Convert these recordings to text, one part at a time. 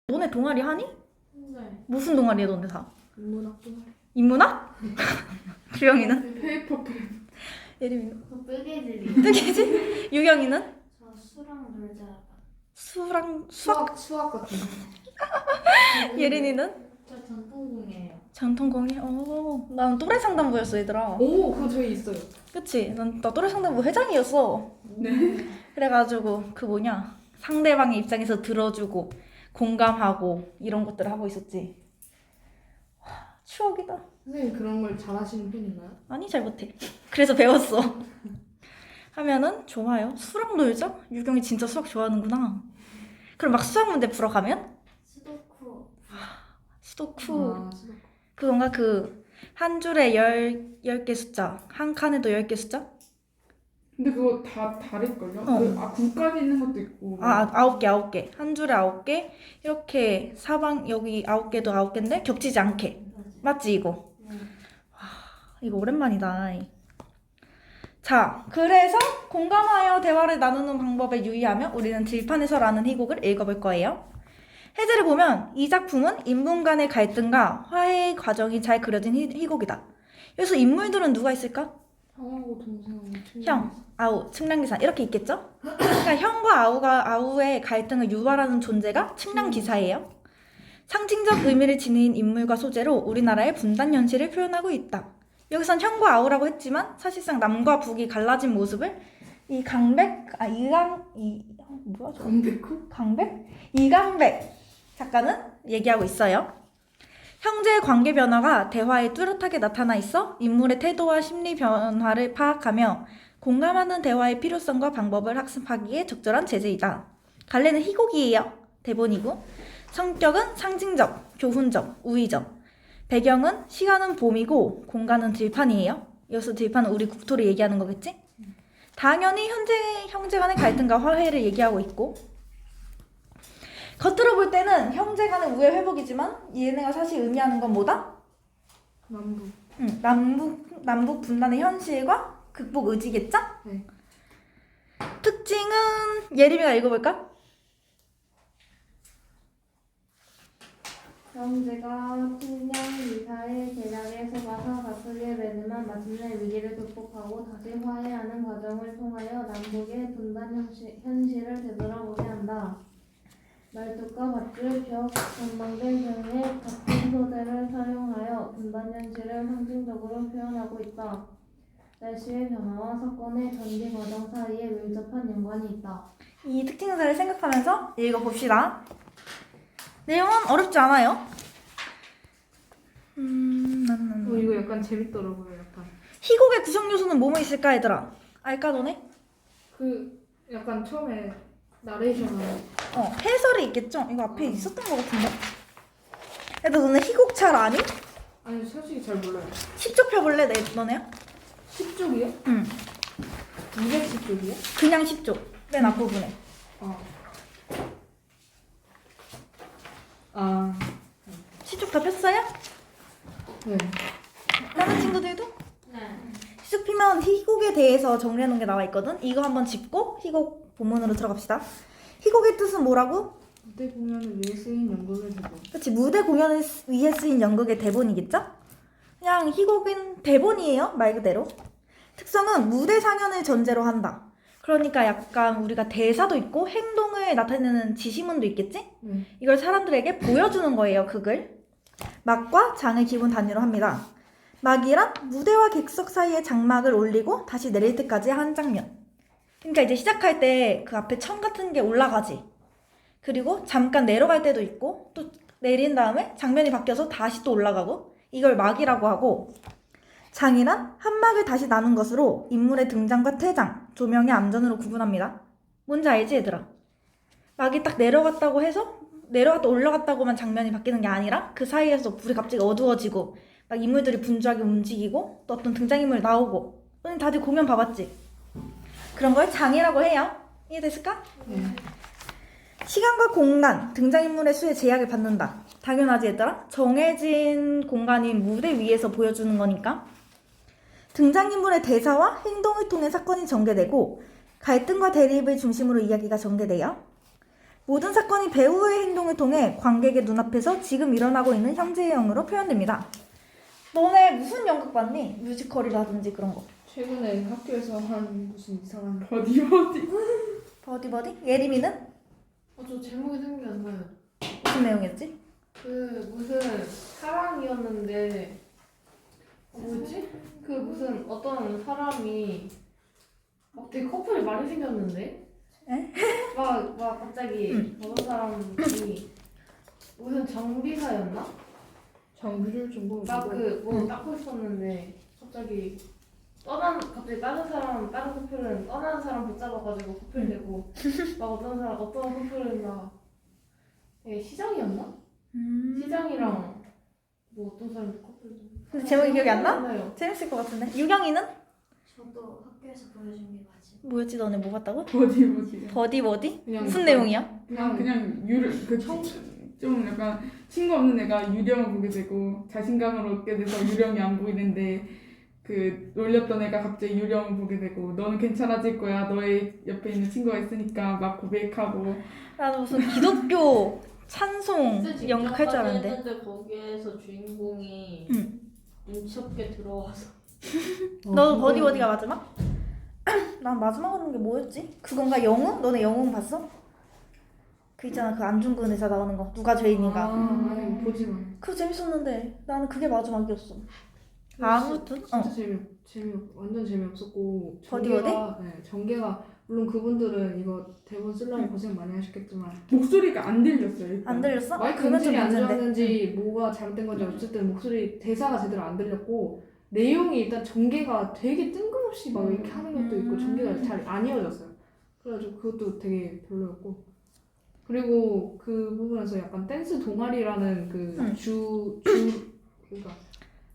너네 동아리 하니? 네. 무슨 동아리야 너네 다? 인문학 동아리. 인문학? 주영이는? 페이퍼. 예림이는? 저 뜨개질이. 뜨개질? 유경이는? 저 수랑 놀자. 수랑 수학? 수학 같은 거. 예린이는? 저 전통공예예요. 전통공예? 난 또래 상담부였어 얘들아. 오, 그거 저희 있어요. 그치? 나 또래 상담부 회장이었어. 네. 그래가지고 상대방의 입장에서 들어주고 공감하고 이런 것들을 하고 있었지. 추억이다. 선생님 그런 걸 잘하시는 편인가요? 아니 잘 못해. 그래서 배웠어. 하면은 좋아요. 수학 놀자? 유경이 진짜 수학 좋아하는구나. 그럼 막 수학 문제 풀어 가면? 수도쿠. 수도쿠. 수학. 그건가 한 줄에 10개 숫자. 한 칸에도 10개 숫자? 근데 그거 다 다를걸요? 어. 군까지 있는 것도 있고. 9개. 한 줄에 9개. 이렇게 사방 여기 9개도 9개인데 겹치지 않게. 맞지 이거? 네. 이거 오랜만이다. 자, 그래서 공감하여 대화를 나누는 방법에 유의하며 우리는 들판에서라는 희곡을 읽어볼 거예요. 해제를 보면 이 작품은 인물 간의 갈등과 화해의 과정이 잘 그려진 희곡이다. 여기서 인물들은 누가 있을까? 형하고 동생하고 형, 아우, 측량기사 이렇게 있겠죠? 그러니까 형과 아우의 갈등을 유발하는 존재가 측량기사예요. 상징적 의미를 지닌 인물과 소재로 우리나라의 분단 현실을 표현하고 있다. 여기선 형과 아우라고 했지만 사실상 남과 북이 갈라진 모습을 이강백 작가는 얘기하고 있어요. 형제의 관계 변화가 대화에 뚜렷하게 나타나 있어 인물의 태도와 심리 변화를 파악하며 공감하는 대화의 필요성과 방법을 학습하기에 적절한 제재이다. 갈래는 희곡이에요. 대본이고. 성격은 상징적, 교훈적, 우의적. 배경은 시간은 봄이고 공간은 들판이에요. 여기서 들판은 우리 국토를 얘기하는 거겠지? 당연히 형제 간의 갈등과 화해를 얘기하고 있고 겉으로 볼 때는 형제 간의 우애 회복이지만 얘네가 사실 의미하는 건 뭐다? 남부. 남북 분단의 현실과 극복 의지겠죠? 네. 특징은 예림이가 읽어볼까? 형제가 측량기사의 제작에 속아서 다투게 되지만 마침내 위기를 극복하고 다시 화해하는 과정을 통하여 남북의 분단 현실을 되돌아보게 한다. 말뚝과 밧줄, 벽, 전망대 등의 같은 소재를 사용하여 분단 현실을 상징적으로 표현하고 있다. 날씨의 변화와 사건의 전개 과정 사이에 밀접한 연관이 있다. 이 특징들을 생각하면서 읽어봅시다. 내용은 어렵지 않아요. 이거 약간 재밌더라고요. 약간 희곡의 구성 요소는 뭐뭐 있을까 얘들아? 알까 너네? 그 약간 처음에 나레이션을 해설이 있겠죠? 이거 앞에 있었던 것 같은데. 얘들 너네 희곡 잘 아니? 아니 솔직히 잘 몰라요. 10쪽 펴볼래 너네야? 10쪽이요? 응. 210쪽이요? 그냥 10쪽. 맨 앞부분에. 아. 10쪽 다 폈어요? 네. 다른 친구들도? 네. 쭉 피면 희곡에 대해서 정리해놓은 게 나와 있거든? 이거 한번 짚고 희곡 본문으로 들어갑시다. 희곡의 뜻은 뭐라고? 무대 공연을 위해 쓰인 연극의 대본. 그치, 무대 공연을 위해 쓰인 연극의 대본이겠죠? 그냥 희곡은 대본이에요, 말 그대로. 특성은 무대 상연을 전제로 한다. 그러니까 약간 우리가 대사도 있고 행동을 나타내는 지시문도 있겠지? 이걸 사람들에게 보여주는 거예요, 극을. 막과 장을 기본 단위로 합니다. 막이란 무대와 객석 사이에 장막을 올리고 다시 내릴 때까지 한 장면. 그러니까 이제 시작할 때 그 앞에 천 같은 게 올라가지. 그리고 잠깐 내려갈 때도 있고 또 내린 다음에 장면이 바뀌어서 다시 또 올라가고 이걸 막이라고 하고 장이란 한 막을 다시 나눈 것으로 인물의 등장과 퇴장, 조명의 암전으로 구분합니다. 뭔지 알지 얘들아? 막이 딱 내려갔다고 해서 내려갔다 올라갔다고만 장면이 바뀌는 게 아니라 그 사이에서 불이 갑자기 어두워지고 막 인물들이 분주하게 움직이고 또 어떤 등장인물 나오고 너네 다들 공연 봐봤지? 그런 걸 장이라고 해요. 이해됐을까? 네. 시간과 공간, 등장인물의 수에 제약을 받는다. 당연하지 얘들아? 정해진 공간인 무대 위에서 보여주는 거니까. 등장인물의 대사와 행동을 통해 사건이 전개되고 갈등과 대립을 중심으로 이야기가 전개돼요. 모든 사건이 배우의 행동을 통해 관객의 눈앞에서 지금 일어나고 있는 현재형으로 표현됩니다. 너네 무슨 연극 봤니? 뮤지컬이라든지 그런 거. 최근에 학교에서 한 무슨 이상한 버디. 버디? 예림이는? 저 제목이 생각이 안 나요. 무슨 내용이었지? 그 무슨 사랑이었는데 뭐지? 그 무슨 어떤 사람이 막 되게 커플이 많이 생겼는데? 에? 막 갑자기 어떤 사람이 무슨 정비사였나? 장비를 좀 보고 막 그 뭐 닦고 있었는데 갑자기 갑자기 다른 커플은 떠나는 사람 붙잡아가지고 커플 되고 막 어떤 커플은 막 되게 시장이었나? 시장이랑 뭐 어떤 사람도 커플 좀. 근데 제목이 기억이 안 나? 나요. 재밌을 것 같은데. 유경이는? 저도 학교에서 보여준 게 맞지. 뭐였지? 너네 뭐 봤다고? 버디. 버디? 그냥 무슨 내용이야? 그냥 좀 약간 친구 없는 애가 유령을 보게 되고 자신감을 얻게 돼서 유령이 안 보이는데 그 놀렸던 애가 갑자기 유령을 보게 되고 너는 괜찮아질 거야. 너의 옆에 있는 친구가 있으니까 막 고백하고. 나도 무슨 기독교 찬송 근데 연극할 줄 알았는데. 했는데 거기에서 주인공이 응. 눈치 없게 들어와서 너도 버디가 마지막? 난 마지막 하는 게 뭐였지? 그건가? 영웅? 너네 영웅 봤어? 그 있잖아, 그 안중근 의사 나오는 거. 누가 죄인인가? 아니 보지 마. 그거 재밌었는데 나는 그게 마지막이었어. 아무튼 진짜 완전 재미없었고 버디? 전개가 물론 그분들은 이거 대본 쓰려고 고생 많이 하셨겠지만 목소리가 안 들렸어요. 일단. 안 들렸어? 마이크 그건 좀 음질이 안 문제인데. 좋았는지 뭐가 잘못된 건지 어쨌든 목소리 대사가 제대로 안 들렸고 내용이 일단 전개가 되게 뜬금없이 막 이렇게 하는 것도 있고 전개가 잘 안 이어졌어요. 그래가지고 그것도 되게 별로였고 그리고 그 부분에서 약간 댄스 동아리라는 그 그러니까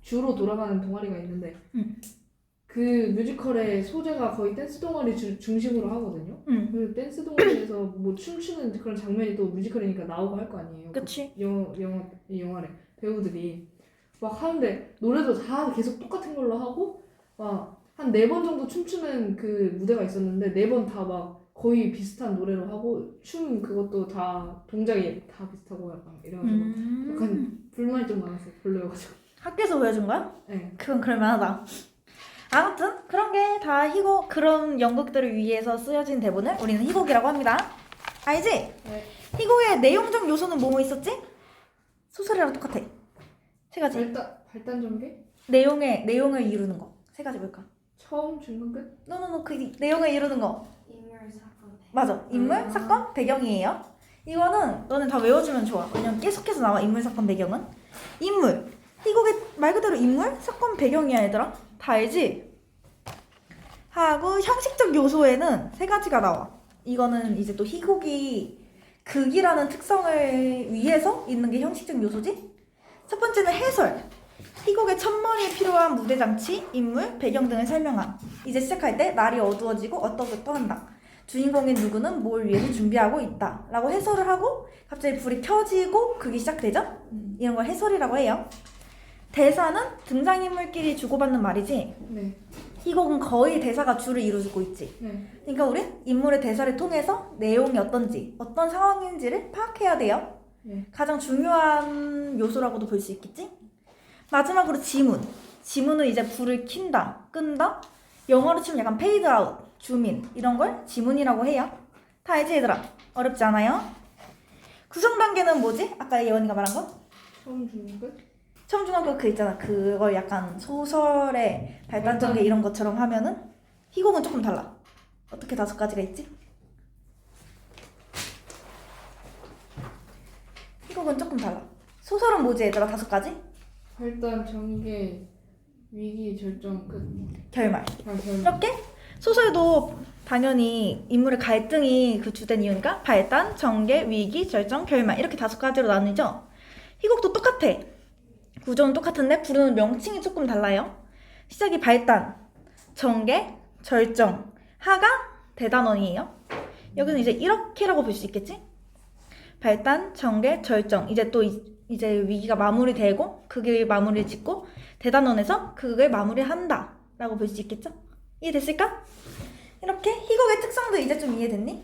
주로 돌아가는 동아리가 있는데 그 뮤지컬의 소재가 거의 댄스 동아리 중심으로 하거든요. 그 댄스 동아리에서 뭐 춤추는 그런 장면이 또 뮤지컬이니까 나오고 할 거 아니에요. 그치? 이 영화에 배우들이 막 하는데 노래도 다 계속 똑같은 걸로 하고 막 한 4번 정도 춤추는 그 무대가 있었는데 4번 다 막 거의 비슷한 노래로 하고 춤 그것도 다 동작이 다 비슷하고 약간 이래가지고 약간 불만이 좀 많았어요. 별로여가지고. 학교에서 보여준 거야? 네. 그건 그럴만하다. 아무튼 그런 게 다 희곡, 그런 연극들을 위해서 쓰여진 대본을 우리는 희곡이라고 합니다. 알지? 네. 희곡의 내용적 요소는 뭐뭐 있었지? 소설이랑 똑같아. 세 가지. 발단 전개? 내용을 이루는 거. 세 가지 뭘까? 처음 중간 끝? 노노노 그 내용을 이루는 거. 인물 사건. 맞아. 인물, 사건, 배경이에요. 이거는 너는 다 외워주면 좋아. 왜냐면 계속해서 나와, 인물, 사건, 배경은. 인물. 희곡의 말 그대로 인물, 사건, 배경이야 얘들아. 다 알지? 하고 형식적 요소에는 세 가지가 나와. 이거는 이제 또 희곡이 극이라는 특성을 위해서 있는 게 형식적 요소지? 첫 번째는 해설. 희곡의 첫머리에 필요한 무대 장치, 인물, 배경 등을 설명함. 이제 시작할 때 날이 어두워지고 어떻게 한다. 주인공인 누구는 뭘 위해서 준비하고 있다. 라고 해설을 하고 갑자기 불이 켜지고 극이 시작되죠? 이런 걸 해설이라고 해요. 대사는 등장인물끼리 주고받는 말이지. 네. 희곡은 거의 대사가 주를 이루고 있지. 네. 그러니까 우린 인물의 대사를 통해서 내용이 어떤지, 어떤 상황인지를 파악해야 돼요. 네. 가장 중요한 요소라고도 볼 수 있겠지? 마지막으로 지문. 지문은 이제 불을 킨다, 끈다. 영어로 치면 약간 페이드 아웃, 줌인 이런 걸 지문이라고 해요. 다 알지 얘들아? 어렵지 않아요? 구성 단계는 뭐지? 아까 예원이가 말한 거? 처음 중간 끝? 처음 중학교 그 있잖아. 그걸 약간 소설의 발단 전개 이런 것처럼 하면은 희곡은 조금 달라. 어떻게 5가지가 있지? 희곡은 조금 달라. 소설은 뭐지 얘들아? 5가지? 발단 전개 위기 절정 끝. 결말. 결말. 이렇게 소설도 당연히 인물의 갈등이 그 주된 이유니까 발단, 전개, 위기, 절정, 결말 이렇게 5가지로 나누죠. 희곡도 똑같아. 구조는 똑같은데 부르는 명칭이 조금 달라요. 시작이 발단, 전개, 절정, 하강, 대단원이에요. 여기는 이제 이렇게라고 볼 수 있겠지? 발단, 전개, 절정. 이제 또 이제 위기가 마무리되고 극이 마무리를 짓고 대단원에서 극을 마무리한다 라고 볼 수 있겠죠? 이해됐을까? 이렇게 희곡의 특성도 이제 좀 이해됐니?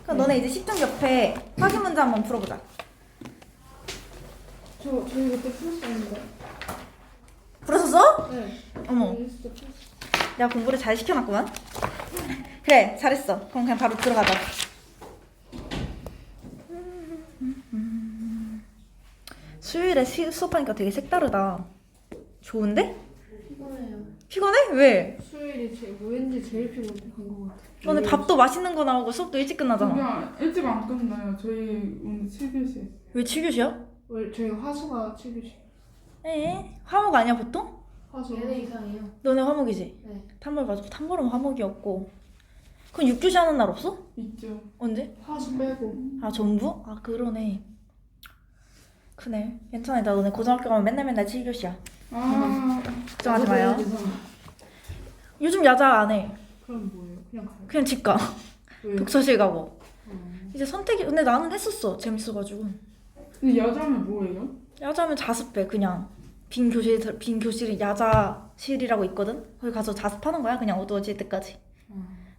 그럼 너네 이제 십중 옆에 확인 문제 한번 풀어보자. 저희 그때 풀었었는데. 풀었었어? 네. 어머, 인스타 풀었어. 내가 공부를 잘 시켜놨구만. 그래, 잘했어. 그럼 그냥 바로 들어가자. 수요일에 수업하니까 되게 색다르다. 좋은데? 피곤해요. 피곤해? 왜? 수요일이 왠지 제일 피곤한 것 같아. 오늘 밥도 맛있는 거 나오고 수업도 일찍 끝나잖아. 그냥 일찍 안 끝나요. 저희 오늘 7교시. 왜 7교시야? 원래 저희 화수가 7교시. 화목 아니야 보통? 화수. 얘네 이상해요. 너네 화목이지? 네. 탐벌 맞아. 탐벌은 화목이었고. 그럼 6교시 하는 날 없어? 있죠. 언제? 화수 빼고. 아 전부? 아 그러네. 크네. 괜찮아. 나 너네 고등학교 가면 맨날 7교시야. 아, 걱정하지 마요. 요즘 야자 안 해. 그럼 뭐예요? 그냥 가요? 그냥 집 가. 왜요? 독서실 가고. 어. 이제 선택이 근데 나는 했었어. 재밌어가지고. 근데 야자면 뭐예요? 야자하면 자습해 그냥. 빈 교실이 야자실이라고 있거든. 거기 가서 자습하는 거야. 그냥 어두워질 때까지.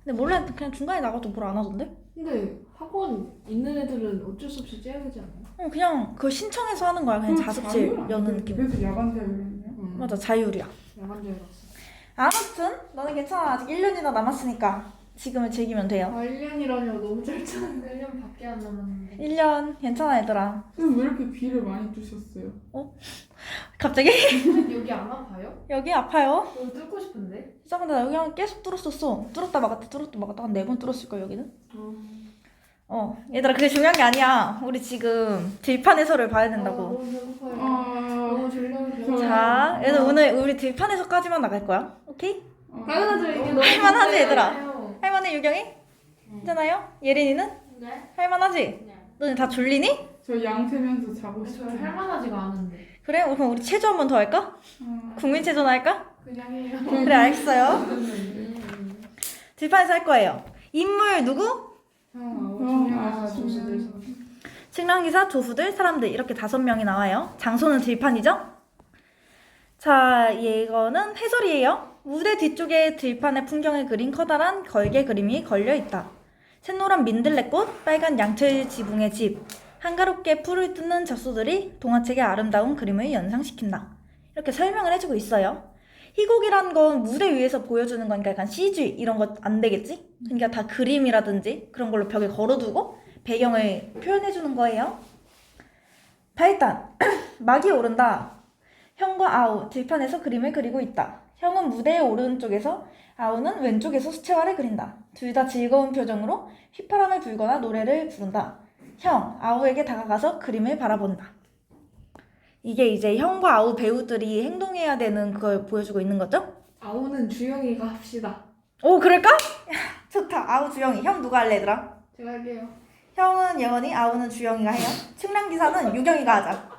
근데 몰래 그냥 중간에 나가도 뭘 안 하던데? 근데 학원 있는 애들은 어쩔 수 없이 째야 되지 않아요? 그냥 그거 신청해서 하는 거야. 그냥 자습실 여는 느낌. 그래서 야간 자율이네요. 맞아, 자율이야. 야간 자율았어. 아무튼 너는 괜찮아. 아직 1년이나 남았으니까 지금을 즐기면 돼요. 아 1년이라뇨 너무 짧잖아. 1년 밖에 안 남았는데. 1년 괜찮아 얘들아. 근데 왜 이렇게 비를 많이 두셨어요? 갑자기? 여기 안 아파요? 여기 아파요? 여기 뚫고 싶은데? 진짜 근데 나 여기 한 계속 뚫었었어. 뚫었다 막았다 한 4번 뚫었을걸 여기는? 얘들아 그게 중요한 게 아니야. 우리 지금 들판 해설을 봐야 된다고. 너무 배고파요. 아, 너무 졸려요. 저- 자, 얘들 오늘 우리 들판 해설까지만 나갈 거야. 오케이? 당연하죠 이게 너무 할만하지 얘들아? 해요. 할만해 유경이? 괜찮아요? 예린이는? 네? 할만하지? 네. 너네 다 졸리니? 저 양세면서 자고 저 싶어요. 할만하지가 않은데. 그래? 그럼 우리 체조 한 번 더 할까? 국민 체조나 할까? 그냥 해요. 그래 알겠어요. 들판에서 할 거예요. 인물 누구? 중요한 조수들. 측량기사, 조수들, 사람들 이렇게 5명이 나와요. 장소는 들판이죠? 자, 이거는 해설이에요. 무대 뒤쪽에 들판의 풍경을 그린 커다란 걸개 그림이 걸려 있다. 샛노란 민들레꽃, 빨간 양철 지붕의 집, 한가롭게 풀을 뜯는 젖소들이 동화책의 아름다운 그림을 연상시킨다. 이렇게 설명을 해주고 있어요. 희곡이란 건 무대 위에서 보여주는 거니까 약간 CG 이런 거 안 되겠지? 그러니까 다 그림이라든지 그런 걸로 벽에 걸어두고 배경을 표현해주는 거예요. 발단, 막이 오른다. 형과 아우, 들판에서 그림을 그리고 있다. 형은 무대의 오른쪽에서, 아우는 왼쪽에서 수채화를 그린다. 둘 다 즐거운 표정으로 휘파람을 불거나 노래를 부른다. 형, 아우에게 다가가서 그림을 바라본다. 이게 이제 형과 아우 배우들이 행동해야 되는 걸 보여주고 있는 거죠? 아우는 주영이가 합시다. 오, 그럴까? 좋다. 아우 주영이. 형 누가 할래 얘들아? 제가 할게요. 형은 예원이, 아우는 주영이가 해요. 측량기사는 유경이가 하자.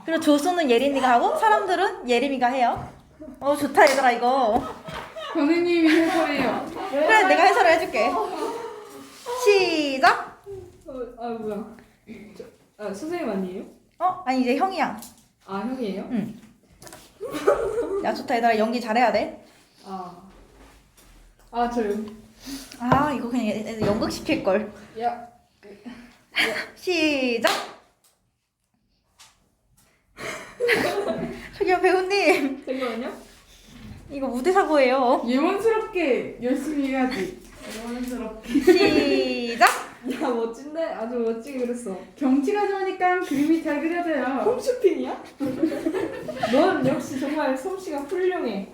그리고 조수는 예린이가 하고 사람들은 예림이가 해요. 좋다 얘들아 이거. 선생님이 해설해요. 그래 내가 해설을 해줄게. 시작. 뭐야? 선생님 아니에요? 아니 이제 형이야. 아 형이에요? 야 좋다 얘들아 연기 잘해야 돼. 저요. 이거 그냥 애들 연극 시킬걸. 야. 시작. 저기요 배우님 잠깐만요. 이거 무대 사고예요. 예원스럽게 열심히 해야지. 영원스럽게. 시작. 야 멋진데? 아주 멋지게 그렸어. 경치가 좋으니까 그림이 잘 그려져요. 홈쇼핑이야? 넌 역시 정말 솜씨가 훌륭해.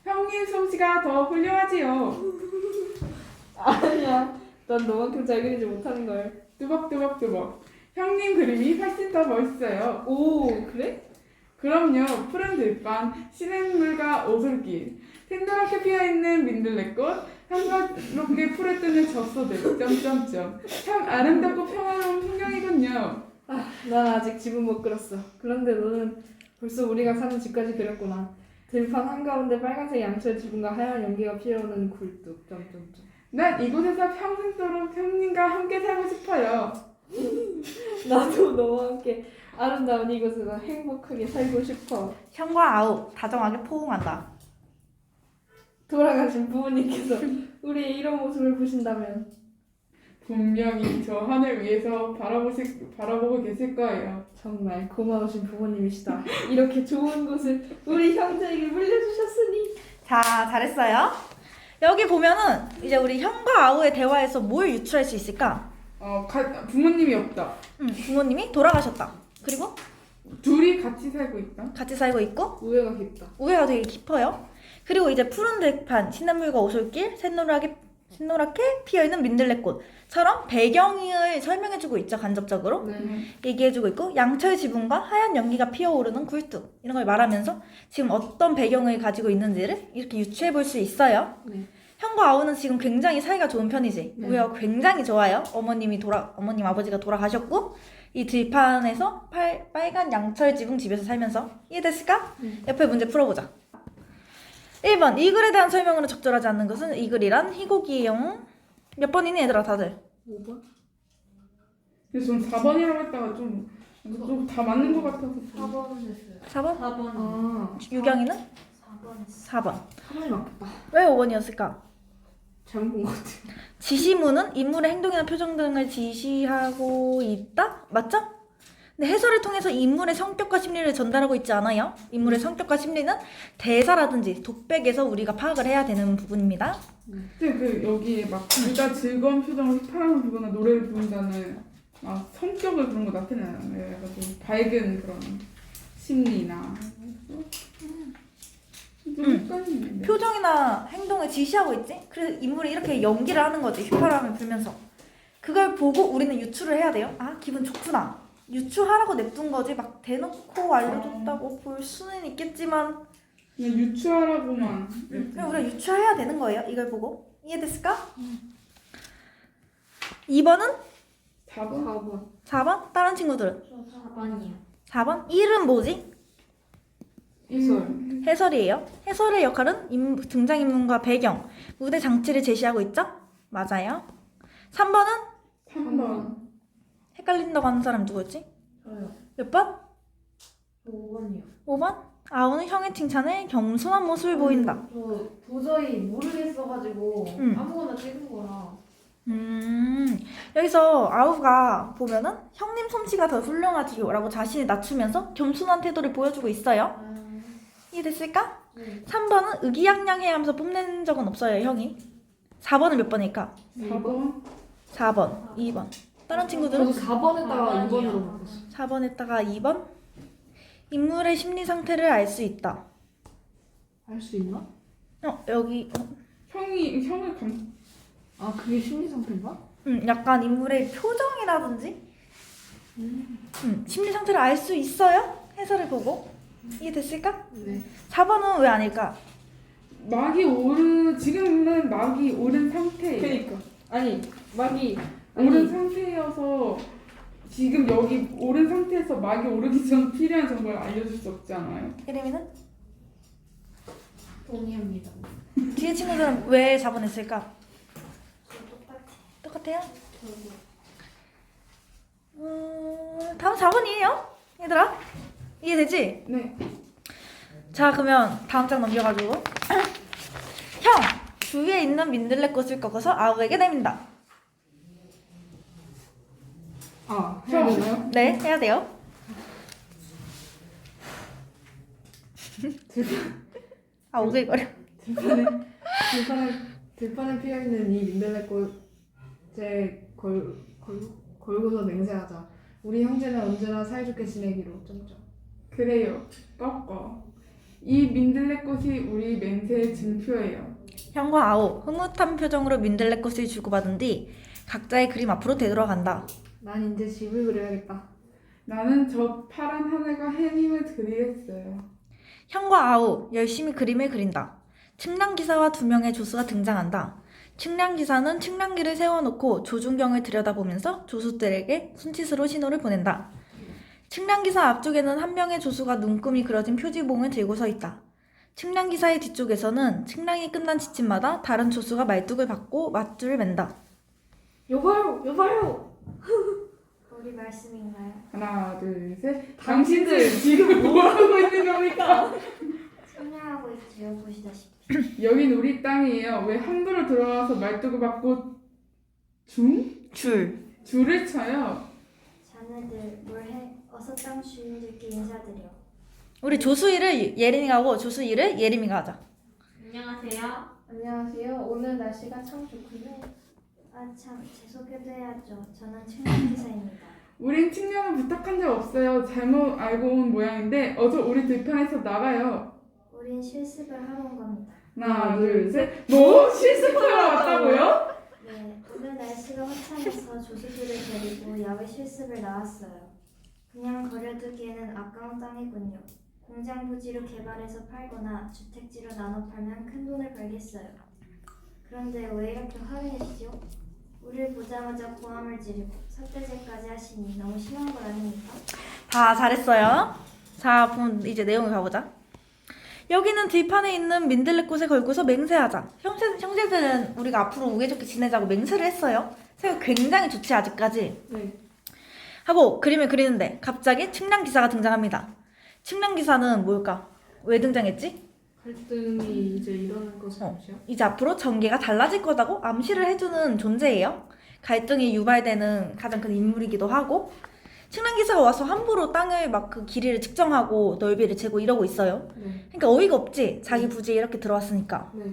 형님 솜씨가 더 훌륭하지요. 아니야. 난 너만큼 잘 그리지 못하는 걸. 뚜벅뚜벅뚜벅. 형님 그림이 훨씬 더 멋있어요. 오 그래? 그럼요. 푸른 들판, 시냇물과 오솔길, 탱돌하게 피어있는 민들레꽃, 한가롭게 풀을 뜨는 젖소들, 점점점. 참 아름답고 평화로운 풍경이군요. 난 아직 집은 못 그렸어. 그런데 너는 벌써 우리가 사는 집까지 그렸구나. 들판 한가운데 빨간색 양철 지붕과 하얀 연기가 피어오는 굴뚝. 점점점. 난 이곳에서 평생도록 형님과 함께 살고 싶어요. 나도 너와 함께 아름다운 이곳에서 행복하게 살고 싶어. 형과 아우 다정하게 포옹한다. 돌아가신 부모님께서 우리의 이런 모습을 보신다면 분명히 저 하늘 위에서 바라보고 계실 거예요. 정말 고마우신 부모님이시다. 이렇게 좋은 곳을 우리 형제에게 물려주셨으니. 자, 잘했어요. 여기 보면은 이제 우리 형과 아우의 대화에서 뭘 유추할 수 있을까? 부모님이 없다. 부모님이 돌아가셨다. 그리고 둘이 같이 살고 있다. 같이 살고 있고 우애가 깊다. 우애가 되게 깊어요. 그리고 이제 푸른 들판, 시냇물과 오솔길, 샛노랗게 피어있는 민들레꽃처럼 배경을 설명해주고 있죠. 간접적으로 네. 얘기해주고 있고 양철 지붕과 하얀 연기가 피어오르는 굴뚝 이런 걸 말하면서 지금 어떤 배경을 가지고 있는지를 이렇게 유추해 볼 수 있어요. 네. 형과 아우는 지금 굉장히 사이가 좋은 편이지. 네. 우애가 굉장히 좋아요. 어머님 아버지가 돌아가셨고 이 들판에서 빨간 양철 지붕 집에서 살면서 이해됐을까? 옆에 문제 풀어보자. 1번 이 글에 대한 설명으로 적절하지 않는 것은 이 글이란 희곡이에요. 몇 번이니 얘들아 다들? 5번? 그래서 전 4번이라고 했다가 좀 다 맞는 것 같아서 4번은 됐어요. 4번? 4번. 아, 유경이는? 4번 했어. 4번. 3번이 맞겠다. 왜 5번이었을까? 잘못 본 것 같아. 지시문은 인물의 행동이나 표정 등을 지시하고 있다? 맞죠? 근데 해설을 통해서 인물의 성격과 심리를 전달하고 있지 않아요? 인물의 성격과 심리는 대사라든지 독백에서 우리가 파악을 해야 되는 부분입니다. 근데 여기에 막 둘 다 즐거운 표정을 휘파람을 불거나 노래를 부른다는 성격을 그런 거 나타내는 거예요. 약간 좀 밝은 그런 심리나 좀 헷갈리는데. 표정이나 행동을 지시하고 있지? 그래서 인물이 이렇게 연기를 하는 거지. 휘파람을 불면서. 그걸 보고 우리는 유추를 해야 돼요. 아, 기분 좋구나. 유추하라고 냅둔 거지. 막 대놓고 알려줬다고 볼 수는 있겠지만 그냥 유추하라고만. 그냥 우리가 유추해야 되는 거예요. 이걸 보고. 이해됐을까? 2번은? 4번? 4번. 4번? 다른 친구들은? 저 4번이요. 4번? 1은 뭐지? 해설. 해설이에요. 해설의 역할은 등장인물과 배경, 무대 장치를 제시하고 있죠? 맞아요. 3번은? 3번. 헷갈린다고 하는 사람 누구였지? 저요. 몇 번? 5번이요. 5번? 아우는 형의 칭찬에 겸손한 모습을 보인다. 저 도저히 모르겠어가지고 응. 아무거나 찍은 거라. 여기서 아우가 보면은 형님 솜씨가 더 훌륭하지요 라고 자신을 낮추면서 겸손한 태도를 보여주고 있어요. 이해됐을까? 네. 3번은 의기양양해 하면서 뽐낸 적은 없어요, 형이. 4번은 몇 번일까? 4번? 4번, 2번. 다른 친구들은? 저도 4번 했다가 4번이요. 2번으로 바꿨어. 4번 했다가 2번. 인물의 심리 상태를 알 수 있다. 할 수 있나? 여기 형을 그게 심리 상태인가? 약간 인물의 표정이라든지 심리 상태를 알 수 있어요? 해설을 보고. 이해됐을까? 네. 4번은 왜 아닐까? 지금은 막이 오른 상태예요. 그니까. 오른 상태여서 지금 여기 오른 상태에서 막이 오르기 전 필요한 정보를 알려줄 수 없잖아요. 예림이는? 동의합니다. 뒤에 친구들은 왜 4번 했을까? 저 똑같아요? 저도. 다음 4번이에요? 얘들아? 이해되지? 네. 자, 그러면 다음 장 넘겨가지고 형! 주위에 있는 민들레꽃을 꺾어서 아우에게 내민다. 해야 되나요? 네, 해야 돼요. 오글거려. 들판에 피어있는 이 민들레꽃에 걸고서 맹세하자. 우리 형제는 언제나 사이좋게 지내기로. 점점. 그래요. 꺾어. 이 민들레꽃이 우리 맹세의 증표예요. 형과 아우 흐뭇한 표정으로 민들레꽃을 주고받은 뒤 각자의 그림 앞으로 되돌아간다. 난 이제 집을 그려야겠다. 나는 저 파란 하늘과 해님을 그리겠어요. 형과 아우 열심히 그림을 그린다. 측량기사와 2명의 조수가 등장한다. 측량기사는 측량기를 세워놓고 조준경을 들여다보면서 조수들에게 손짓으로 신호를 보낸다. 측량기사 앞쪽에는 1명의 조수가 눈금이 그려진 표지봉을 들고 서 있다. 측량기사의 뒤쪽에서는 측량이 끝난 지침마다 다른 조수가 말뚝을 받고 맞줄을 맨다. 여봐요! 우리 말씀인가요? 하나, 둘, 셋. 당신들 지금 뭐 하고 있는 겁니까? 참여하고 있지요. 보시다시피. 여긴 우리 땅이에요. 왜 함부로 들어와서 말뚝을 받고 줄. 줄을 쳐요. 자네들 뭘 해? 어서 땅 주인들께 인사드려. 우리 조수이를 예림이가 하고 조수이를 예림이가 하자. 안녕하세요. 안녕하세요. 오늘 날씨가 참 좋군요. 아 참, 제 소개도 해야죠. 저는 측량기사입니다. 우린 측량을 부탁한 적 없어요. 잘못 알고 온 모양인데 어서 우리 들판에서 나가요. 우린 실습을 하러 온 겁니다. 하나, 둘, 셋. 뭐? 실습하러 왔다고요? 네, 오늘 날씨가 화창해서 조수들을 데리고 야외 실습을 나왔어요. 그냥 버려두기에는 아까운 땅이군요. 공장 부지로 개발해서 팔거나 주택지로 나눠 팔면 큰 돈을 벌겠어요. 그런데 왜 이렇게 화를 내시죠? 우리를 보자마자 고함을 지르고 삿대질까지 하시니 너무 심한 것 아닙니까? 다 잘했어요. 자, 그럼 이제 내용을 가보자. 여기는 들판에 있는 민들레꽃에 걸고서 맹세하자. 형제들은 우리가 앞으로 우애 좋게 지내자고 맹세를 했어요. 생각 굉장히 좋지 아직까지. 네. 하고 그림을 그리는데 갑자기 측량기사가 등장합니다. 측량기사는 뭘까? 왜 등장했지? 갈등이 이제 일어날 것을 어. 보시요. 이제 앞으로 전개가 달라질 거다고 암시를 해주는 존재예요. 갈등이 유발되는 가장 큰 인물이기도 하고 측량기사가 와서 함부로 땅을 막 그 길이를 측정하고 넓이를 재고 이러고 있어요. 네. 그러니까 어이가 없지. 자기 부지에 이렇게 들어왔으니까. 네.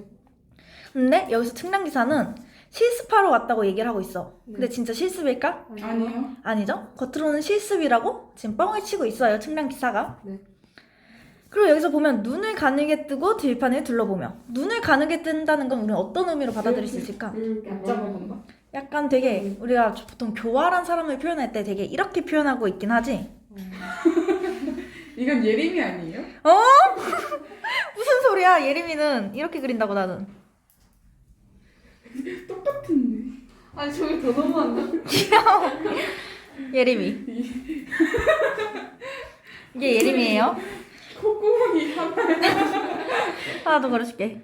근데 여기서 측량기사는 실습하러 왔다고 얘기를 하고 있어. 근데 네. 진짜 실습일까? 아니요. 아니죠. 겉으로는 실습이라고 지금 뻥을 치고 있어요. 측량기사가. 네. 그리고 여기서 보면 눈을 가늘게 뜨고 들판을 둘러보며 눈을 가늘게 뜬다는 건 우리는 어떤 의미로 받아들일 수 있을까? 얕잡아본다. 약간 되게 우리가 보통 교활한 사람을 표현할 때 되게 이렇게 표현하고 있긴 하지. 이건 예림이 아니에요? 무슨 소리야? 예림이는 이렇게 그린다고 나는. 똑같은데. 아니 저기 더 너무한데? 예림이. 이게 예림이에요. 콧구멍이 하나 더 그려줄게.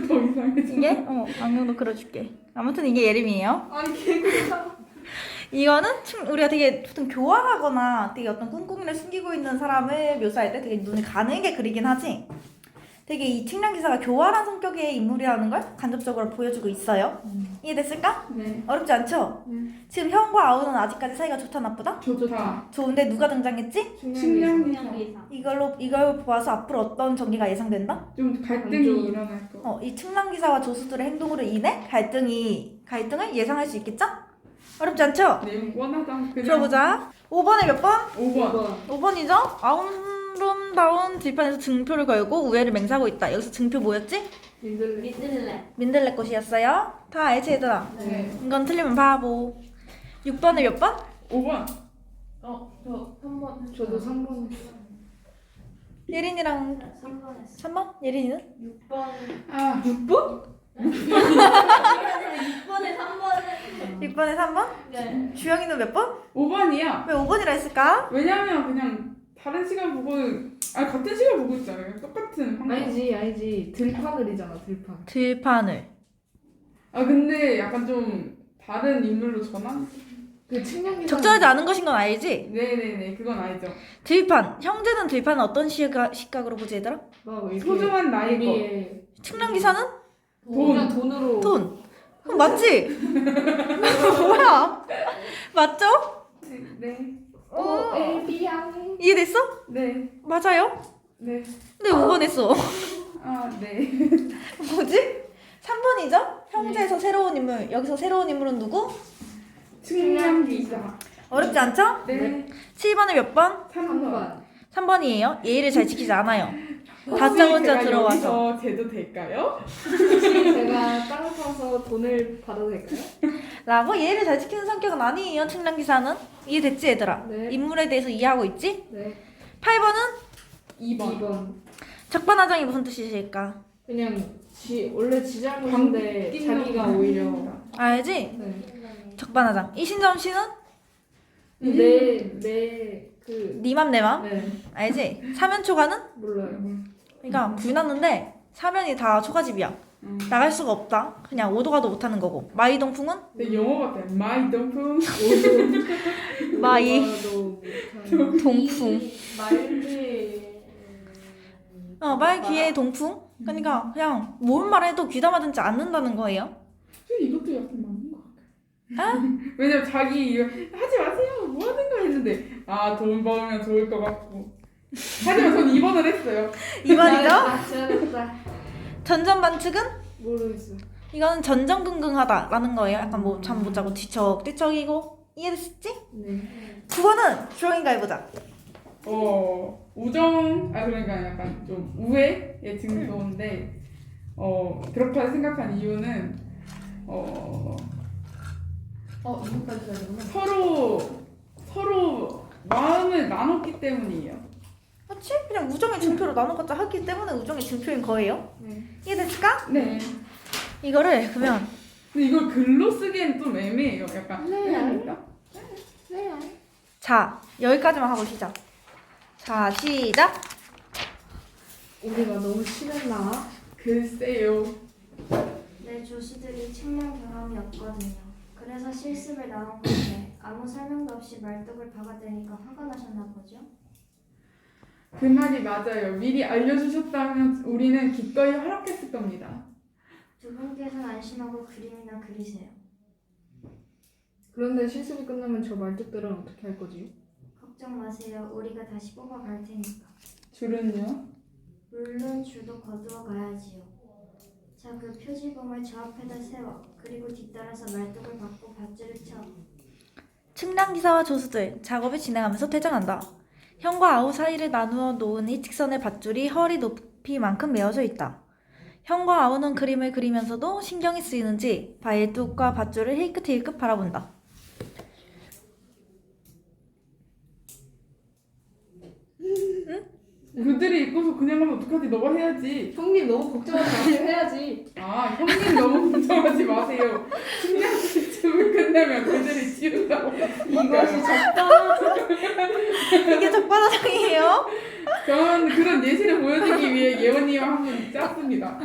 더 이상해져. 이게 안경도 그려줄게. 아무튼 이게 예림이에요. 아니 개그다. 이거는 우리가 되게 보통 교활하거나 되게 어떤 꿍꿍이를 숨기고 있는 사람을 묘사할 때 되게 눈을 가늘게 그리긴 하지. 되게 이 측량기사가 교활한 성격의 인물이라는 걸 간접적으로 보여주고 있어요. 이해됐을까? 네. 어렵지 않죠? 네. 지금 형과 아우는 아직까지 사이가 좋다 나쁘다? 좋다. 좋은데 누가 등장했지? 측량기사. 이걸 보아서 앞으로 어떤 전개가 예상된다? 좀 갈등이 안 좋은. 일어날 거. 이 측량기사와 조수들의 행동으로 인해 갈등을 예상할 수 있겠죠? 어렵지 않죠? 내용 뻔하다. 그냥 들어보자. 5번에 몇 번? 5번. 5번이죠? 아름다운 들판에서 증표를 걸고 우애를 맹세하고 있다. 여기서 증표 뭐였지? 믿을래. 민들레꽃이었어요. 다 알지 얘들아? 네. 이건 틀리면 바보. 6번에 몇 번? 5번. 저 3번. 저도 3번. 예린이랑 3번 했어. 3번? 예린이는? 6번. 아, 6번? 6번에 3번은. 6번에 3번? 네. 주영이는 몇 번? 5번이야. 왜 5번이라 했을까? 왜냐면 그냥 다른 시간 보고 같은 시간 보고 있잖아요. 똑같은 방법. 아니지. 들판을이잖아 들판. 들판을. 근데 약간 좀 다른 인물로 전환? 그 측량기사. 적절하지 않은 것인 건 알지? 네네네. 그건 알죠. 들판. 형제는 들판을 어떤 시각으로 보지 얘들아? 막 이렇게 소중한 나의 것. 우리의 측량기사는? 그냥 돈으로. 돈. 맞지? 뭐야? 맞죠? 네. 에비앙. 이해됐어? 네. 맞아요? 네. 근데 5번 했어. 네. 뭐지? 3번이죠? 형제에서 새로운 인물. 여기서 새로운 인물은 누구? 측량기사. 어렵지 않죠? 네. 7번에 몇 번? 3번. 3번이에요. 예의를 잘 지키지 않아요. 다짜고짜 제가 들어와서. 여기서 재도 될까요? 혹시 제가 땅을 사서 돈을 받아도 될까요? 라고 예의를 잘 지키는 성격은 아니에요. 측량기사는. 이해됐지 얘들아? 네. 인물에 대해서 이해하고 있지? 네. 8번은 2번. 적반하장이 무슨 뜻이실까? 그냥 원래 지 잘못인데 자기가 오히려. 알지? 네. 적반하장. 이신점 씨는 내그 네 맘 내 맘. 네. 알지? 사면 초과는? 몰라요. 그러니까 불 났는데 사면이 다 초가집이야. 나갈 수가 없다. 그냥 오도 가도 못하는 거고. 마이 동풍은? 네, 영어 같아요. 마이 덤풍. 마이 오도 동풍. 말지. 말 귀에 동풍? 그러니까 그냥 뭘 말해도 귀담아듣지 않는다는 거예요. 이것도 약간 맞는 것 같아요. 왜냐면 자기 이거 하지 마세요 뭐 하는 거 했는데 아 돈 벌면 좋을 것 같고 하지만 전 2번을 했어요. 2번이죠? 아, 지어졌다. 전전반측은? 모르겠어. 이거는 전전긍긍하다라는 거예요. 약간 뭐 잠 못 자고 뒤척뒤척이고. 이해됐지? 네. 9번은 주영이가 해보자. 우정 그러니까 약간 좀 우애의 증서인데 그렇게 생각한 이유는 이거까지 가야 되구나. 서로 마음을 나눴기 때문이에요. 그렇지? 그냥 우정의 증표로 나눠갖자 하기 때문에 우정의 증표인 거예요. 네. 이해됐을까? 네. 이거를 그러면 근데 이걸 글로 쓰기엔 좀 애매해요. 약간 자 여기까지만 하고 시작. 자 시작. 우리가 너무 심했나? 글쎄요. 내 조수들이 측량 경험이 없거든요. 그래서 실습을 나온 건데 아무 설명도 없이 말뚝을 박아대니까 화가 나셨나 보죠? 그 말이 맞아요. 미리 알려주셨다면 우리는 기꺼이 허락했을 겁니다. 두 분께서는 안심하고 그림이나 그리세요. 그런데 실습이 끝나면 저 말뚝들은 어떻게 할 거지? 걱정 마세요. 우리가 다시 뽑아갈 테니까. 줄은요? 물론 줄도 거두어 가야지요. 자, 그 표지봉을 저 앞에다 세워. 그리고 뒤따라서 말뚝을 박고 밧줄을 쳐. 측량기사와 조수들 작업을 진행하면서 퇴장한다. 형과 아우 사이를 나누어 놓은 이 직선의 밧줄이 허리 높이만큼 메어져 있다. 형과 아우는 그림을 그리면서도 신경이 쓰이는지 발뚝과 밧줄을 힐끗힐끗 바라본다. 그들이 입고서 그냥 하면 어떡하지? 너가 해야지. 형님 너무 걱정하지 마세요. 해야지. 아 형님 너무 걱정하지 마세요. 식량 시점을 끝내면 그들이 지운다고. 이것이 적당. 이게 적반하장이에요? 저는 그런 예시를 보여주기 위해 예원이와 한번 짰습니다.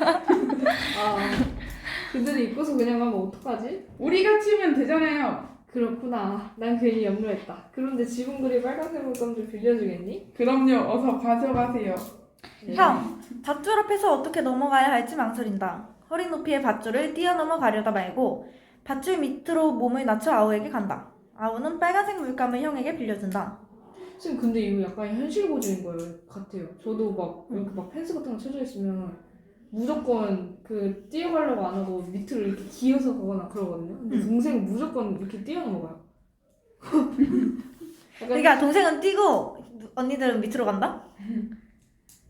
그들이 입고서 그냥 가면 어떡하지? 우리가 치면 되잖아요. 그렇구나. 난 괜히 염려했다. 그런데 지붕 그리 빨간색 물감 좀 빌려주겠니? 그럼요. 어서 가져가세요. 형, 밧줄 앞에서 어떻게 넘어가야 할지 망설인다. 허리 높이의 밧줄을 뛰어넘어 가려다 말고 밧줄 밑으로 몸을 낮춰 아우에게 간다. 아우는 빨간색 물감을 형에게 빌려준다. 선생님 근데 이거 약간 현실 고증인 거예요 같아요. 저도 막 이렇게 막 펜스 같은 거 쳐져 있으면 무조건 그 뛰어가려고 안 하고 밑으로 이렇게 기어서 가거나 그러거든요. 근데 동생은 무조건 이렇게 뛰어넘어가요. 약간 그러니까 동생은 뛰고 언니들은 밑으로 간다?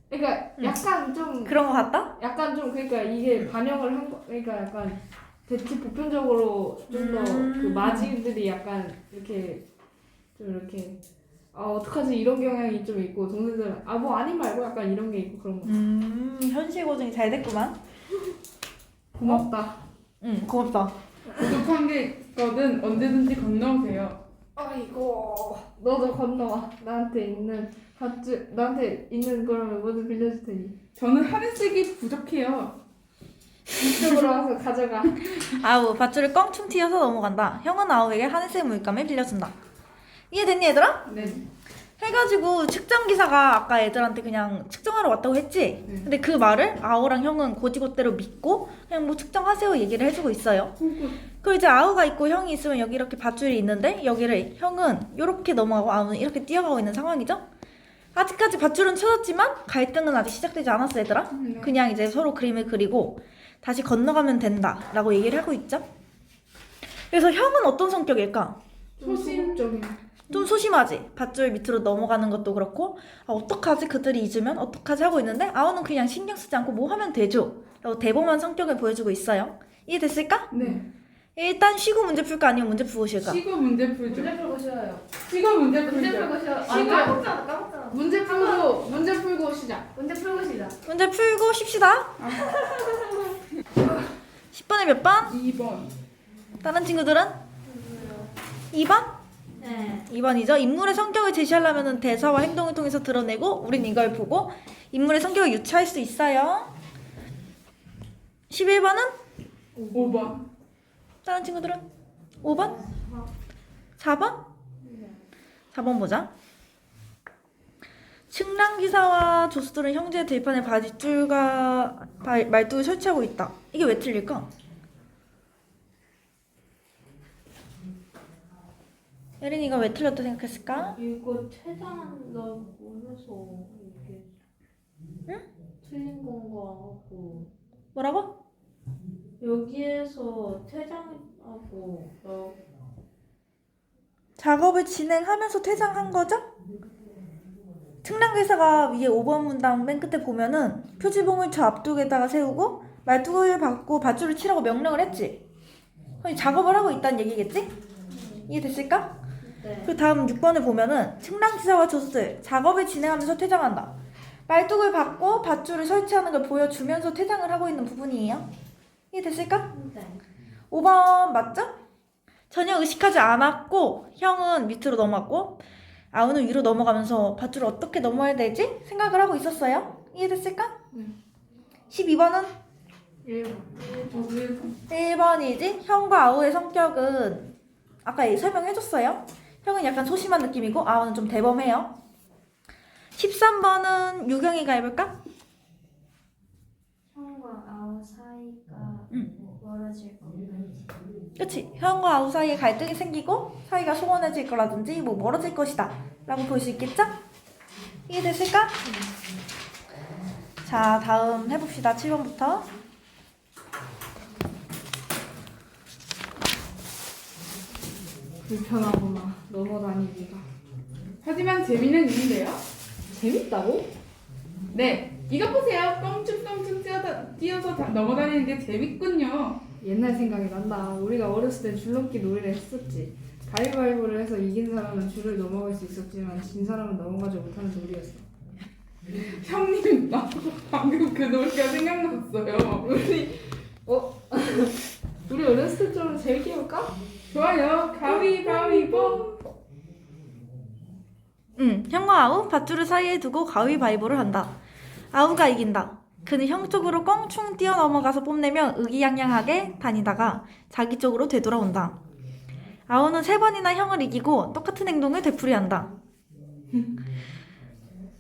그러니까 약간 좀 그런 거 같다? 그러니까 이게 반영을 한 거 그러니까 약간 대체 보편적으로 좀 더 그 마지들이 약간 이렇게 좀 이렇게 어떡하지 이런 경향이 좀 있고 동생들은 뭐 아니 말고 약간 이런 게 있고 그런 거. 현실 고증이 잘 됐구만. 고맙다. 고맙다. 부족한 게 있거든 언제든지 건너오세요. 아이고 너도 건너와. 나한테 있는 거라면 뭐든 빌려줄 테니 저는 하늘색이 부족해요. 이쪽으로 와서 가져가. 아우 밧줄을 껑충 튀어서 넘어간다. 형은 아우에게 하늘색 물감을 빌려준다. 이해됐니 얘들아? 네. 해가지고 측정기사가 아까 애들한테 그냥 측정하러 왔다고 했지? 네. 근데 그 말을 아우랑 형은 고지고대로 믿고 그냥 뭐 측정하세요 얘기를 해주고 있어요. 그리고 이제 아우가 있고 형이 있으면 여기 이렇게 밧줄이 있는데 여기를 형은 이렇게 넘어가고 아우는 이렇게 뛰어가고 있는 상황이죠? 아직까지 밧줄은 쳐졌지만 갈등은 아직 시작되지 않았어 얘들아. 네. 그냥 이제 서로 그림을 그리고 다시 건너가면 된다 라고 얘기를 하고 있죠. 그래서 형은 어떤 성격일까? 소심적인. 좀 소심하지. 밧줄 밑으로 넘어가는 것도 그렇고 어떡하지 그들이 잊으면 어떡하지 하고 있는데 아우는 그냥 신경 쓰지 않고 뭐 하면 되죠 라고 대범한 성격을 보여주고 있어요. 이해됐을까? 네. 일단 쉬고 문제 풀까 아니면 문제 풀고 쉴까? 시고 문제 풀죠. 문제 풀고 쉬어요. 시고 문제 문제 풀죠. 풀고 쉬어. 시간. 까먹잖아. 문제 풀고 시작. 문제 풀고 시작. 문제 풀고 쉽시다. 10번에 몇 번? 2번. 다른 친구들은? 2번? 네. 2번이죠. 인물의 성격을 제시하려면 대사와 행동을 통해서 드러내고 우린 이걸 보고 인물의 성격을 유추할 수 있어요. 11번은? 5번. 다른 친구들은? 5번? 4번? 4번 보자. 측량기사와 조수들은 형제의 들판에 바짓줄과 말뚝을 설치하고 있다. 이게 왜 틀릴까? 예린이가 왜 틀렸다 생각했을까? 이거 퇴장한다고 해서 이게 틀린 건가 하고 뭐라고? 여기에서 퇴장하고 작업을 진행하면서 퇴장한 거죠? 측량기사가 위에 5번 문당 맨 끝에 보면은 표지봉을 저 앞쪽에다가 세우고 말뚝을 받고 밧줄을 치라고 명령을 했지. 그럼 작업을 하고 있다는 얘기겠지? 이해됐을까? 네. 그 다음 6번을 보면은 측량기사와 조수들 작업을 진행하면서 퇴장한다. 말뚝을 받고 밧줄을 설치하는 걸 보여주면서 퇴장을 하고 있는 부분이에요. 이해됐을까? 네. 5번 맞죠? 전혀 의식하지 않았고 형은 밑으로 넘어갔고 아우는 위로 넘어가면서 밧줄을 어떻게 넘어야 되지? 생각을 하고 있었어요. 이해됐을까? 12번은 1번이지? 형과 아우의 성격은 아까 설명해줬어요. 형은 약간 소심한 느낌이고 아우는 좀 대범해요. 13번은 유경이가 해볼까? 형과 아우 사이가 멀어질 건가요? 그치? 형과 아우 사이에 갈등이 생기고 사이가 소원해질 거라든지 뭐 멀어질 것이다 라고 볼 수 있겠죠? 이해됐을까? 자, 다음 해봅시다. 7번부터. 불편하구나. 넘어다니기가. 하지만 재미는 있는데요. 재밌다고? 네, 이거 보세요. 껑충껑충 뛰어서 넘어다니는 게 재밌군요. 옛날 생각이 난다. 우리가 어렸을 때 줄넘기 놀이를 했었지. 가위바위보를 해서 이긴 사람은 줄을 넘어갈 수 있었지만 진 사람은 넘어가지 못하는 놀이였어. 형님, 나 방금 그 놀이가 생각났어요. 우리 어렸을 때처럼 재밌게 해볼까? 좋아요. 가위바위보. 형과 아우 밧줄을 사이에 두고 가위바위보를 한다. 아우가 이긴다. 그는 형 쪽으로 껑충 뛰어 넘어가서 뽐내며 의기양양하게 다니다가 자기 쪽으로 되돌아온다. 아우는 3번이나 형을 이기고 똑같은 행동을 되풀이한다.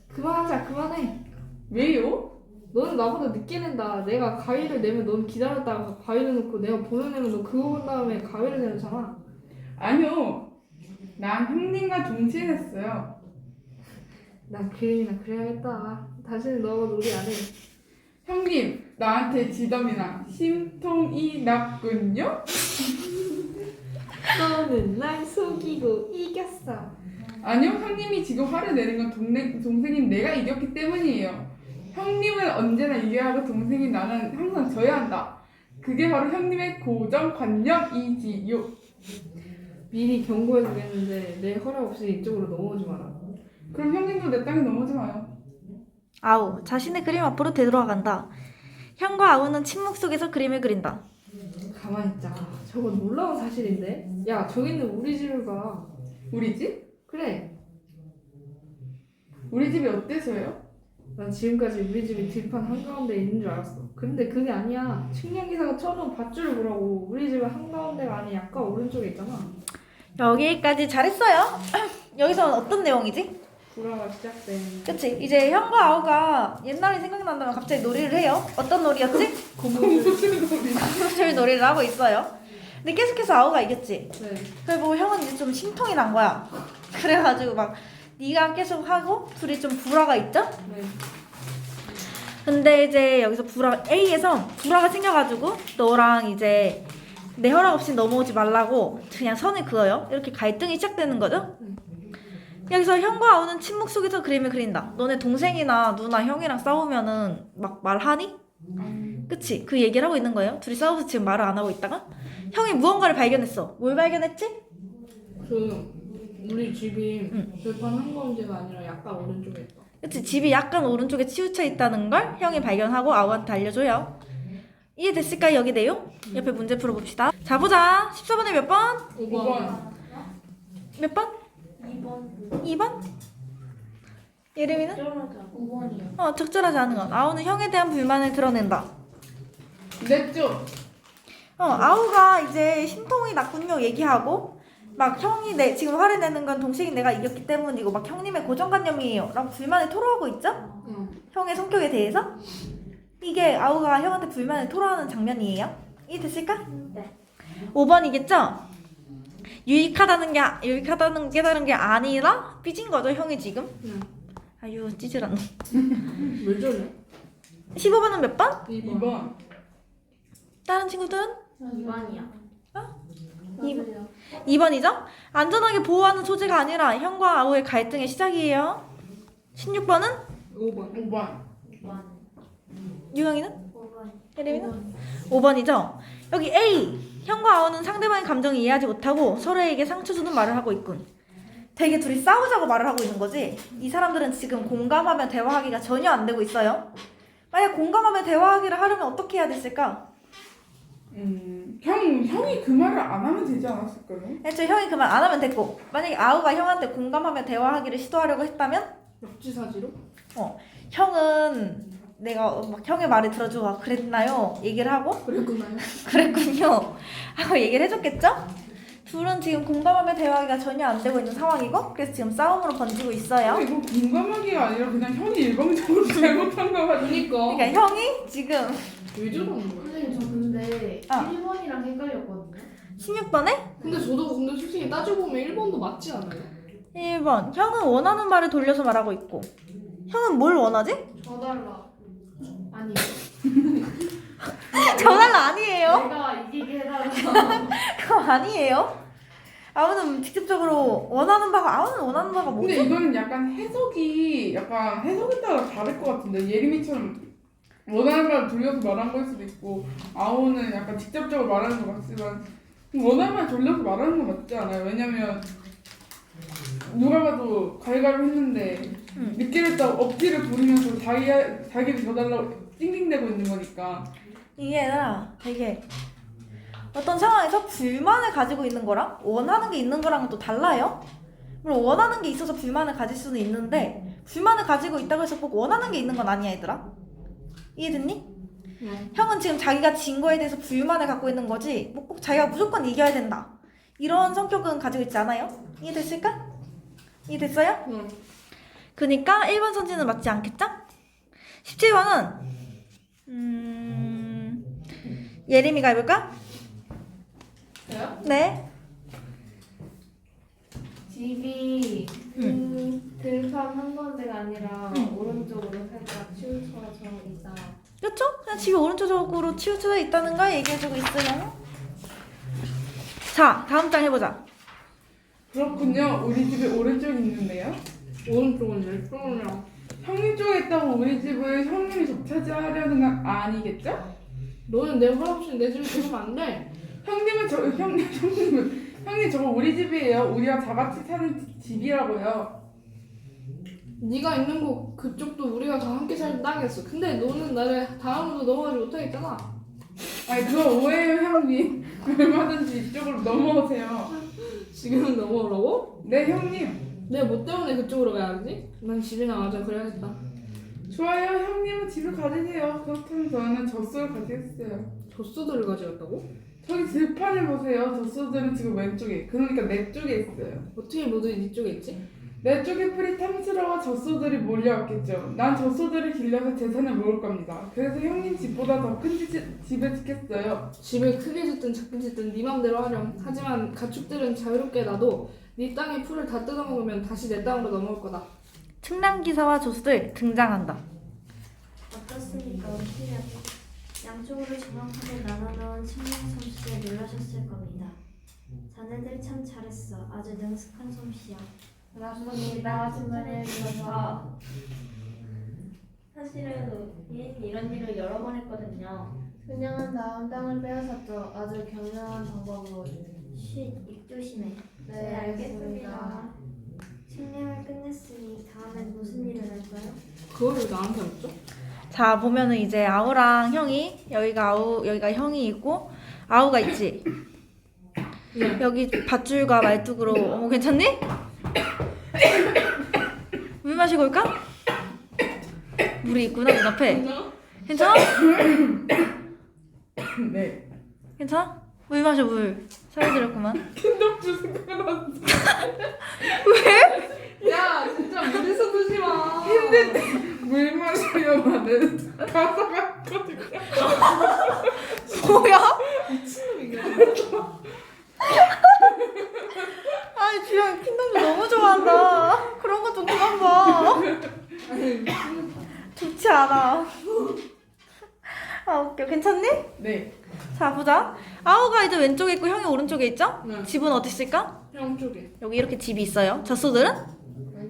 그만하자. 그만해. 왜요? 너는 나보다 늦게 낸다. 내가 가위를 내면 넌 기다렸다가 가위를 넣고 내가 보내내면 너 그거 본 다음에 가위를 내놓잖아. 아니요. 난 형님과 동시에 했어요. 난 그림이나 그려야겠다. 다시는 너가 놀이 안 해. 형님, 나한테 지덤이나 심통이 났군요? 너는 날 속이고 이겼어. 아니요, 형님이 지금 화를 내는 건 동생인 내가 이겼기 때문이에요. 형님은 언제나 이겨야 하고 동생인 나는 항상 져야 한다. 그게 바로 형님의 고정관념이지요. 미리 경고해주겠는데 내 허락 없이 이쪽으로 넘어오지 마라. 그럼 형님도 내 땅에 넘어오지 마요. 아우, 자신의 그림 앞으로 되돌아간다. 형과 아우는 침묵 속에서 그림을 그린다. 가만히 있자. 저건 놀라운 사실인데? 야, 저기는 우리 집을 가. 우리 집? 그래. 우리 집이 어때서요? 난 지금까지 우리 집이 들판 한가운데 있는 줄 알았어. 근데 그게 아니야. 측량기사가 쳐놓은 밧줄을 보라고. 우리 집은 한가운데가 아니 약간 오른쪽에 있잖아. 여기까지 잘했어요. 여기서는 어떤 내용이지? 불화가 시작된. 그치? 이제 형과 아우가 옛날이 생각난다면 갑자기 놀이를 해요. 어떤 놀이였지? 고무줄 놀이를 하고 있어요. 근데 계속해서 아우가 이겼지? 네. 그리고 형은 이제 좀 심통이 난 거야. 그래가지고 막 네가 계속 하고 둘이 좀 불화가 있죠? 네. 근데 이제 여기서 A에서 불화가 생겨가지고 너랑 이제 내 허락 없이 넘어오지 말라고 그냥 선을 그어요. 이렇게 갈등이 시작되는 거죠. 여기서 형과 아우는 침묵 속에서 그림을 그린다. 너네 동생이나 누나 형이랑 싸우면은 막 말하니? 그치? 그 얘기를 하고 있는 거예요. 둘이 싸워서 지금 말을 안 하고 있다가 형이 무언가를 발견했어. 뭘 발견했지? 우리 집이 들판 한가운데가 아니라 약간 오른쪽에 있다. 그치? 집이 약간 오른쪽에 치우쳐 있다는 걸 형이 발견하고 아우한테 알려줘요. 이해됐을까요? 여기 내용? 옆에 문제 풀어봅시다. 자, 보자. 14번에 몇 번? 5번. 몇 번? 2번 2번? 예림이는? 쫄하자 5번이요. 적절하지 않은 것. 아우는 형에 대한 불만을 드러낸다. 냈죠? 아우가 이제 심통이 났군요 얘기하고 막 형이 지금 화를 내는 건 동생이 내가 이겼기 때문이고 막 형님의 고정관념이에요 라고 불만을 토로하고 있죠? 형의 성격에 대해서 이게 아우가 형한테 불만을 토로하는 장면이에요. 이해됐을까? 네. 5번이겠죠? 유익하다는 깨달은 게 아니라 삐진 거죠, 형이 지금? 응. 아유, 찌질한 놈. 왜 저래? 15번은 몇 번? 2번. 다른 친구들은? 2번이야. 이번. 2번이죠? 안전하게 보호하는 소재가 아니라 형과 아우의 갈등의 시작이에요. 16번은? 5번. 5번. 2번. 유영이는? 5번. 혜림이는? 5번이죠? 여기 A. 형과 아우는 상대방의 감정을 이해하지 못하고 서로에게 상처 주는 말을 하고 있군. 되게 둘이 싸우자고 말을 하고 있는 거지? 이 사람들은 지금 공감하며 대화하기가 전혀 안 되고 있어요. 만약 공감하며 대화하기를 하려면 어떻게 해야 됐을까? 형이 그 말을 안 하면 되지 않았을까요? 애초에 형이 그 말 안 하면 됐고, 만약에 아우가 형한테 공감하며 대화하기를 시도하려고 했다면 역지사지로? 형은 내가 막 형의 말을 들어줘 그랬나요? 얘기를 하고 그랬구나요. 그랬군요 하고 얘기를 해줬겠죠? 둘은 지금 공감하며 대화하기가 전혀 안 되고 있는 상황이고, 그래서 지금 싸움으로 번지고 있어요. 이거 공감하기가 아니라 그냥 형이 일방적으로 잘못한 거 같으니까. 그러니까 형이 지금 왜 저러는 거야? 선생님 저 근데 아. 1번이랑 헷갈렸거든요. 16번에 근데 솔직히 따지고 보면 1번도 맞지 않아요? 1번 형은 원하는 말을 돌려서 말하고 있고, 형은 뭘 원하지? 저달라. 아니에요. 전화가 아니에요? 내가 이기게 해달라. 그거 아니에요? 아우는 직접적으로 원하는 바가, 아우는 원하는 바가 근데 뭐지? 이거는 약간 해석에 따라 다를 것 같은데, 예림이처럼 원하는 말 돌려서 말한 걸 수도 있고, 아오는 약간 직접적으로 말하는 것 같지만 원하는 말 돌려서 말하는 건 맞지 않아요? 왜냐면 누가 봐도 가위가위 했는데 늦게 했다고 억지를 부리면서 자기를 져달라고 찡찡대고 있는 거니까. 이게 되게 어떤 상황에서 불만을 가지고 있는 거랑 원하는 게 있는 거랑은 또 달라요. 물론 원하는 게 있어서 불만을 가질 수는 있는데, 불만을 가지고 있다고 해서 꼭 원하는 게 있는 건 아니야, 얘들아. 이해됐니? 네. 형은 지금 자기가 진 거에 대해서 불만을 갖고 있는 거지, 뭐 꼭 자기가 무조건 이겨야 된다, 이런 성격은 가지고 있지 않아요? 이해됐을까? 이해됐어요? 응. 그니까 1번 선지는 맞지 않겠죠? 17번은 예림이가 해볼까? 저요? 네. 집이 들판 한 군데가 아니라 오른쪽으로 살짝 치우쳐져 있다. 그렇죠? 그냥 집이 오른쪽으로 치우쳐져 있다는 걸 얘기해주고 있어요. 자, 다음 장 해보자. 그렇군요. 우리 집에 오른쪽이 있는데요. 오른쪽은 왼쪽이랑 형님 쪽에 있다고 우리 집을 형님이 독차지하려는 건 아니겠죠? 너는 내 허락 없이 내 집에 들어오면 안 돼. 형님 저거 우리 집이에요. 우리가 다 같이 사는 집이라고요. 네가 있는 곳 그쪽도 우리가 다 함께 사는 땅이었어. 근데 너는 나를 다음으로 넘어가지 못하겠잖아. 아니 그거 오해예요, 형님. 얼마든지 이쪽으로 넘어오세요. 지금은 넘어오라고? 네, 형님. 내 뭐 때문에 그쪽으로 가야지? 난 집이나 가자 그래야겠다. 좋아요, 형님은 집을 가지세요. 그렇다면 저는 젖소를 가지겠어요. 젖소들을 가져갔다고? 저기 들판을 보세요. 젖소들은 지금 왼쪽에, 그러니까 내 쪽에 있어요. 어떻게 모두 네 쪽에 있지? 내 쪽에 풀이 탐스러워 젖소들이 몰려왔겠죠. 난 젖소들을 길러서 재산을 모을 겁니다. 그래서 형님 집보다 더 큰 집을 짓겠어요. 집을 크게 짓든 작게 짓든 네 맘대로 하렴. 하지만 가축들은 자유롭게 놔도 네 땅의 풀을 다 뜯어먹으면 다시 내 땅으로 넘어올 거다. 측량기사와 조수들 등장한다. 어떻습니까, 오시려고? 양쪽으로 정확하게 나눠놓은 측량 솜씨에 놀라셨을 겁니다. 자네들 참 잘했어. 아주 능숙한 솜씨야. 맞습니다. 신문에 들어서 사실은 이런 일을 여러 번 했거든요. 그냥은 다음 땅을 빼앗았죠. 아주 경영한 방법으로. 쉿, 입 조심해. 네, 알겠습니다. 측량을 끝냈으니 다음엔 무슨 일을 할까요? 그걸 왜 나한테 묻죠? 자, 보면은 이제 아우랑 형이, 여기가 형이 있고 아우가 있지. 네. 여기 밧줄과 말뚝으로. 어머, 괜찮니? 물 마시고 올까? 물이 있구나, 눈앞에. 괜찮아? 네. 괜찮아? 물 마셔, 물. 사라지렸구만. 킨덕주 생각났어. 야 진짜 무리수 두지 마. 물 마셔요만은 가사가 있거든요. 뭐야? 미친놈이야. 좋지 않아. 아 웃겨. 괜찮니? 네. 자 보자. 아우가 이제 왼쪽에 있고 형이 오른쪽에 있죠? 네. 집은 어디 있을까? 형 쪽에. 여기 이렇게 집이 있어요. 젖소들은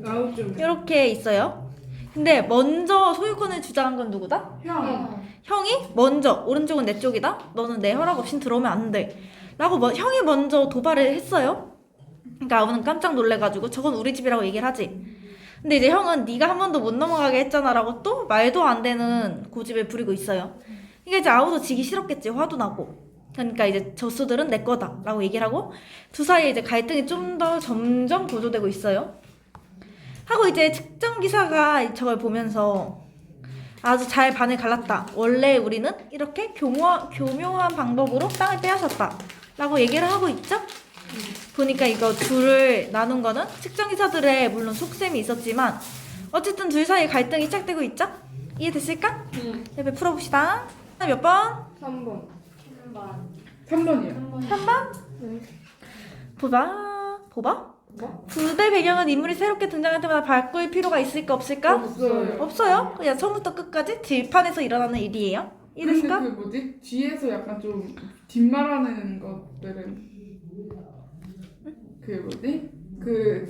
아우 쪽에. 이렇게 있어요. 근데 먼저 소유권을 주장한 건 누구다? 형. 형이 먼저 오른쪽은 내 쪽이다. 너는 내 허락 없인 들어오면 안 돼. 라고 형이 먼저 도발을 했어요. 그러니까 아우는 깜짝 놀래가지고 저건 우리 집이라고 얘기를 하지. 근데 이제 형은 네가 한 번도 못 넘어가게 했잖아라고 또 말도 안 되는 고집을 부리고 있어요. 이게 이제 아우도 지기 싫었겠지. 화도 나고. 그러니까 이제 젖소들은 내 거다 라고 얘기를 하고 두 사이에 이제 갈등이 좀 더 점점 고조되고 있어요. 하고 이제 측정기사가 저걸 보면서 아주 잘 반을 갈랐다. 원래 우리는 이렇게 교묘한 방법으로 땅을 빼앗았다 라고 얘기를 하고 있죠. 보니까 이거 둘을 나눈 거는 측정기사들의 물론 속셈이 있었지만 어쨌든 둘 사이에 갈등이 시작되고 있죠. 이해됐을까? 응. 네, 풀어봅시다. 몇 번? 3번. 3번이요. 3번? 네. 보봐. 부대 배경은 인물이 새롭게 등장할 때마다 바꿀 필요가 있을까 없을까? 없어요. 없어요. 그냥 처음부터 끝까지 들판에서 일어나는 일이에요. 이해됐을까? 근데 그 뭐지? 뒤에서 약간 좀 뒷말하는 것들은 그 뭐지? 그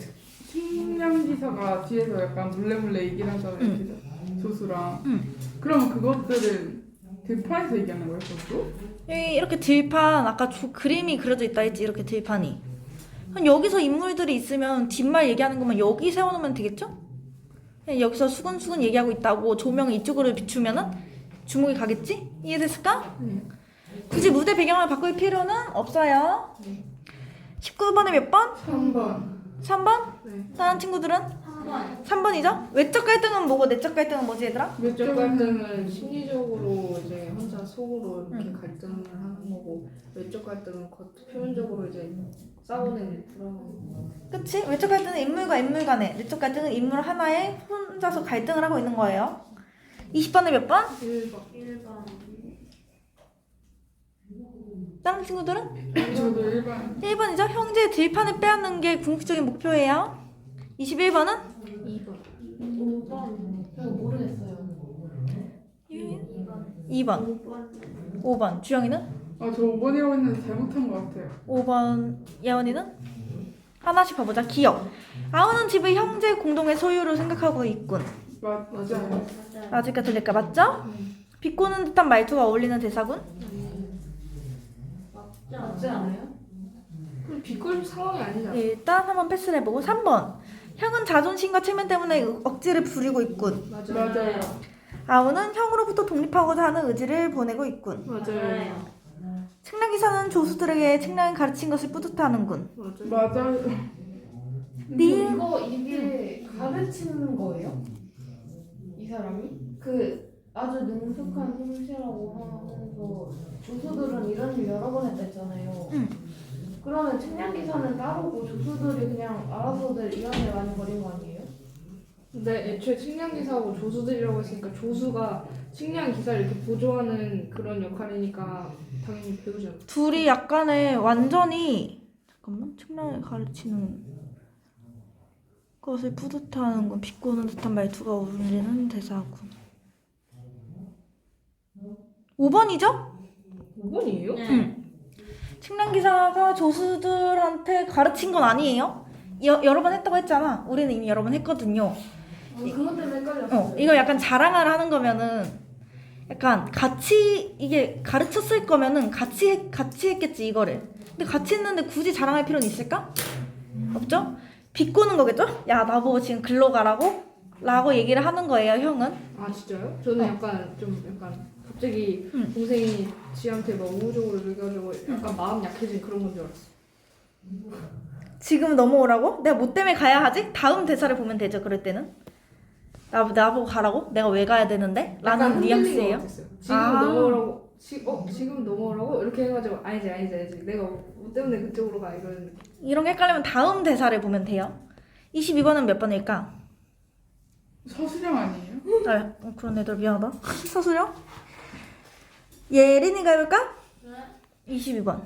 측량기사가 뒤에서 약간 몰래 얘기를 하잖아요. 조수랑. 그럼 그것들은 들판에서 얘기하는 거예요, 그것도? 여기 이렇게 들판 아까 그림이 그려져 있다 했지. 이렇게 들판이. 그럼 여기서 인물들이 있으면 뒷말 얘기하는 것만 여기 세워놓으면 되겠죠? 그냥 여기서 수근수근 얘기하고 있다고 조명을 이쪽으로 비추면은 주목이 가겠지? 이해됐을까? 굳이 무대 배경을 바꿀 필요는 없어요. 19번에 몇 번? 3번. 3번? 네. 다른 친구들은? 3번이죠? 외적 갈등은 뭐고 내적 갈등은 뭐지 얘들아? 외적 갈등은 심리적으로 이제 혼자 속으로 이렇게 갈등을 하는 거고 외적 갈등은 표면적으로 이제 싸우는 드라마. 그치? 외적 갈등은 인물과 인물 간에, 내적 갈등은 인물 하나에 혼자서 갈등을 하고 있는 거예요. 20번에 몇 번? 1번. 다른 친구들은? 저도 1번. 1번이죠? 형제의 들판을 빼앗는 게 궁극적인 목표예요. 21번은? 2번. 5번. 저 모르겠어요. 2번. 5번. 주영이는? 저 5번이라고 했는데 잘못한 것 같아요. 5번. 예원이는? 하나씩 봐보자. 기억. 아우는 집을 형제 공동의 소유로 생각하고 있군. 맞아요. 맞을까 틀릴까? 맞죠? 비꼬는 듯한 말투가 어울리는 대사군. 맞지 않아요? 그럼 비꼴 상황이 아니잖아. 일단 한번 패스를 해보고 3번. 형은 자존심과 체면 때문에 억지를 부리고 있군. 맞아요. 아우는 형으로부터 독립하고자 하는 의지를 보내고 있군. 맞아요. 측량기사는 조수들에게 측량을 가르친 것을 뿌듯해하는군. 맞아요. 이게 가르치는 거예요? 이 사람이? 그 아주 능숙한 솜씨라고 하면서 조수들은 이런 일 여러 번 했다 했잖아요. 그러면 측량기사는 따로고 조수들이 그냥 알아서들 이런 일 많이 벌인 거 아니에요? 근데 애초에 측량기사하고 조수들이라고 했으니까 조수가 측량기사를 이렇게 보조하는 그런 역할이니까 당연히 배우죠. 둘이 약간의 완전히 잠깐만 측량을 가르치는 것을 뿌듯해하는 건 비꼬는 듯한 말투가 어울리는 대사군. 5번이죠? 5번이에요? 네. 측량기사가 조수들한테 가르친 건 아니에요. 여러 번 했다고 했잖아. 우리는 이미 여러 번 했거든요. 그것 때문에 헷갈렸어요. 이거 약간 자랑을 하는 거면은 약간 같이 이게 가르쳤을 거면은 같이 했겠지 이거를. 근데 같이 했는데 굳이 자랑할 필요는 있을까? 없죠? 비꼬는 거겠죠? 야 나보고 지금 글로 가라고? 라고 얘기를 하는 거예요 형은. 아 진짜요? 저는 약간 갑자기 동생이 지한테 막 우호적으로 얘기하려고 약간 마음 약해진 그런 건 줄 알았어. 지금 넘어오라고? 내가 뭐 때문에 가야 하지? 다음 대사를 보면 되죠 그럴 때는. 나보고 가라고? 내가 왜 가야 되는데? 라는 약간 흔들린 뉘앙스예요. 것 같았어요. 지금 아. 넘어오라고 지금 넘어오라고? 이렇게 해가지고 아니지 내가 뭐 때문에 그쪽으로 가 이런 느낌. 이런 게 헷갈리면 다음 대사를 보면 돼요. 22번은 몇 번일까? 서수령 아니에요? 그런 애들 미안하다. 서수령? 예린이가 해볼까? 네. 22번.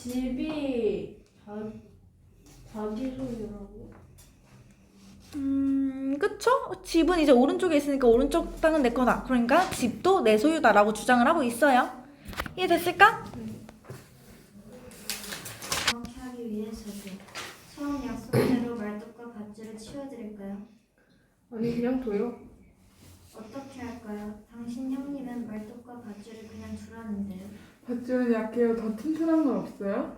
집이 자기 소유라고? 그쵸? 집은 이제 오른쪽에 있으니까 오른쪽 땅은 내 거다. 그러니까 집도 내 소유다라고 주장을 하고 있어요. 이해됐을까? 정확히 하기 위해서도 처음 약속대로 말뚝과 밧줄을 치워드릴까요? 아니 그냥 둬요. 어떻게 할까요? 당신 형님은 말뚝과 밧줄을 그냥 두라는데요. 밧줄은 약해요. 더 튼튼한 건 없어요?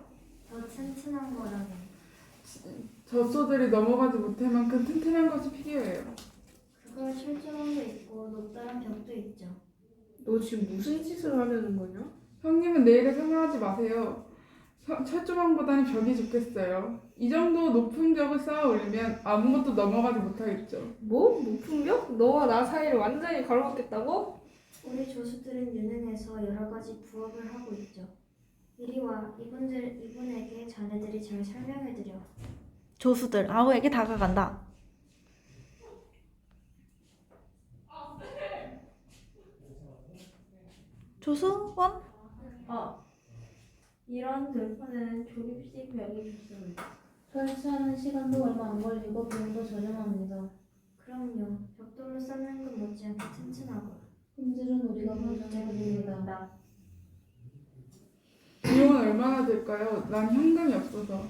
더 튼튼한 거라면 젖소들이 넘어가지 못할 만큼 튼튼한 것이 필요해요. 그걸 철조망도 있고 높다란 벽도 있죠. 너 지금 무슨 짓을 하려는 거냐? 형님은 내일에 상하지 마세요. 철조망보다는 벽이 좋겠어요. 이 정도 높은 벽을 쌓아 올리면 아무것도 넘어가지 못하겠죠. 뭐? 높은 벽? 너와 나 사이를 완전히 가로막겠다고? 우리 조수들은 유능해서 여러 가지 부업을 하고 있죠. 이리 와, 이분에게 자네들이 잘 설명해드려. 조수들 아우에게 다가간다. 조수원? 이런 들판에는 조립식 벽이 좋습니다. 설치하는 시간도 얼마 안 걸리고 비용도 저렴합니다. 그럼요, 벽돌로 쌓는 것 못지않게 튼튼하고. 품질은 우리가 보장해드립니다. 비용은 얼마나 들까요? 난 현금이 없어서.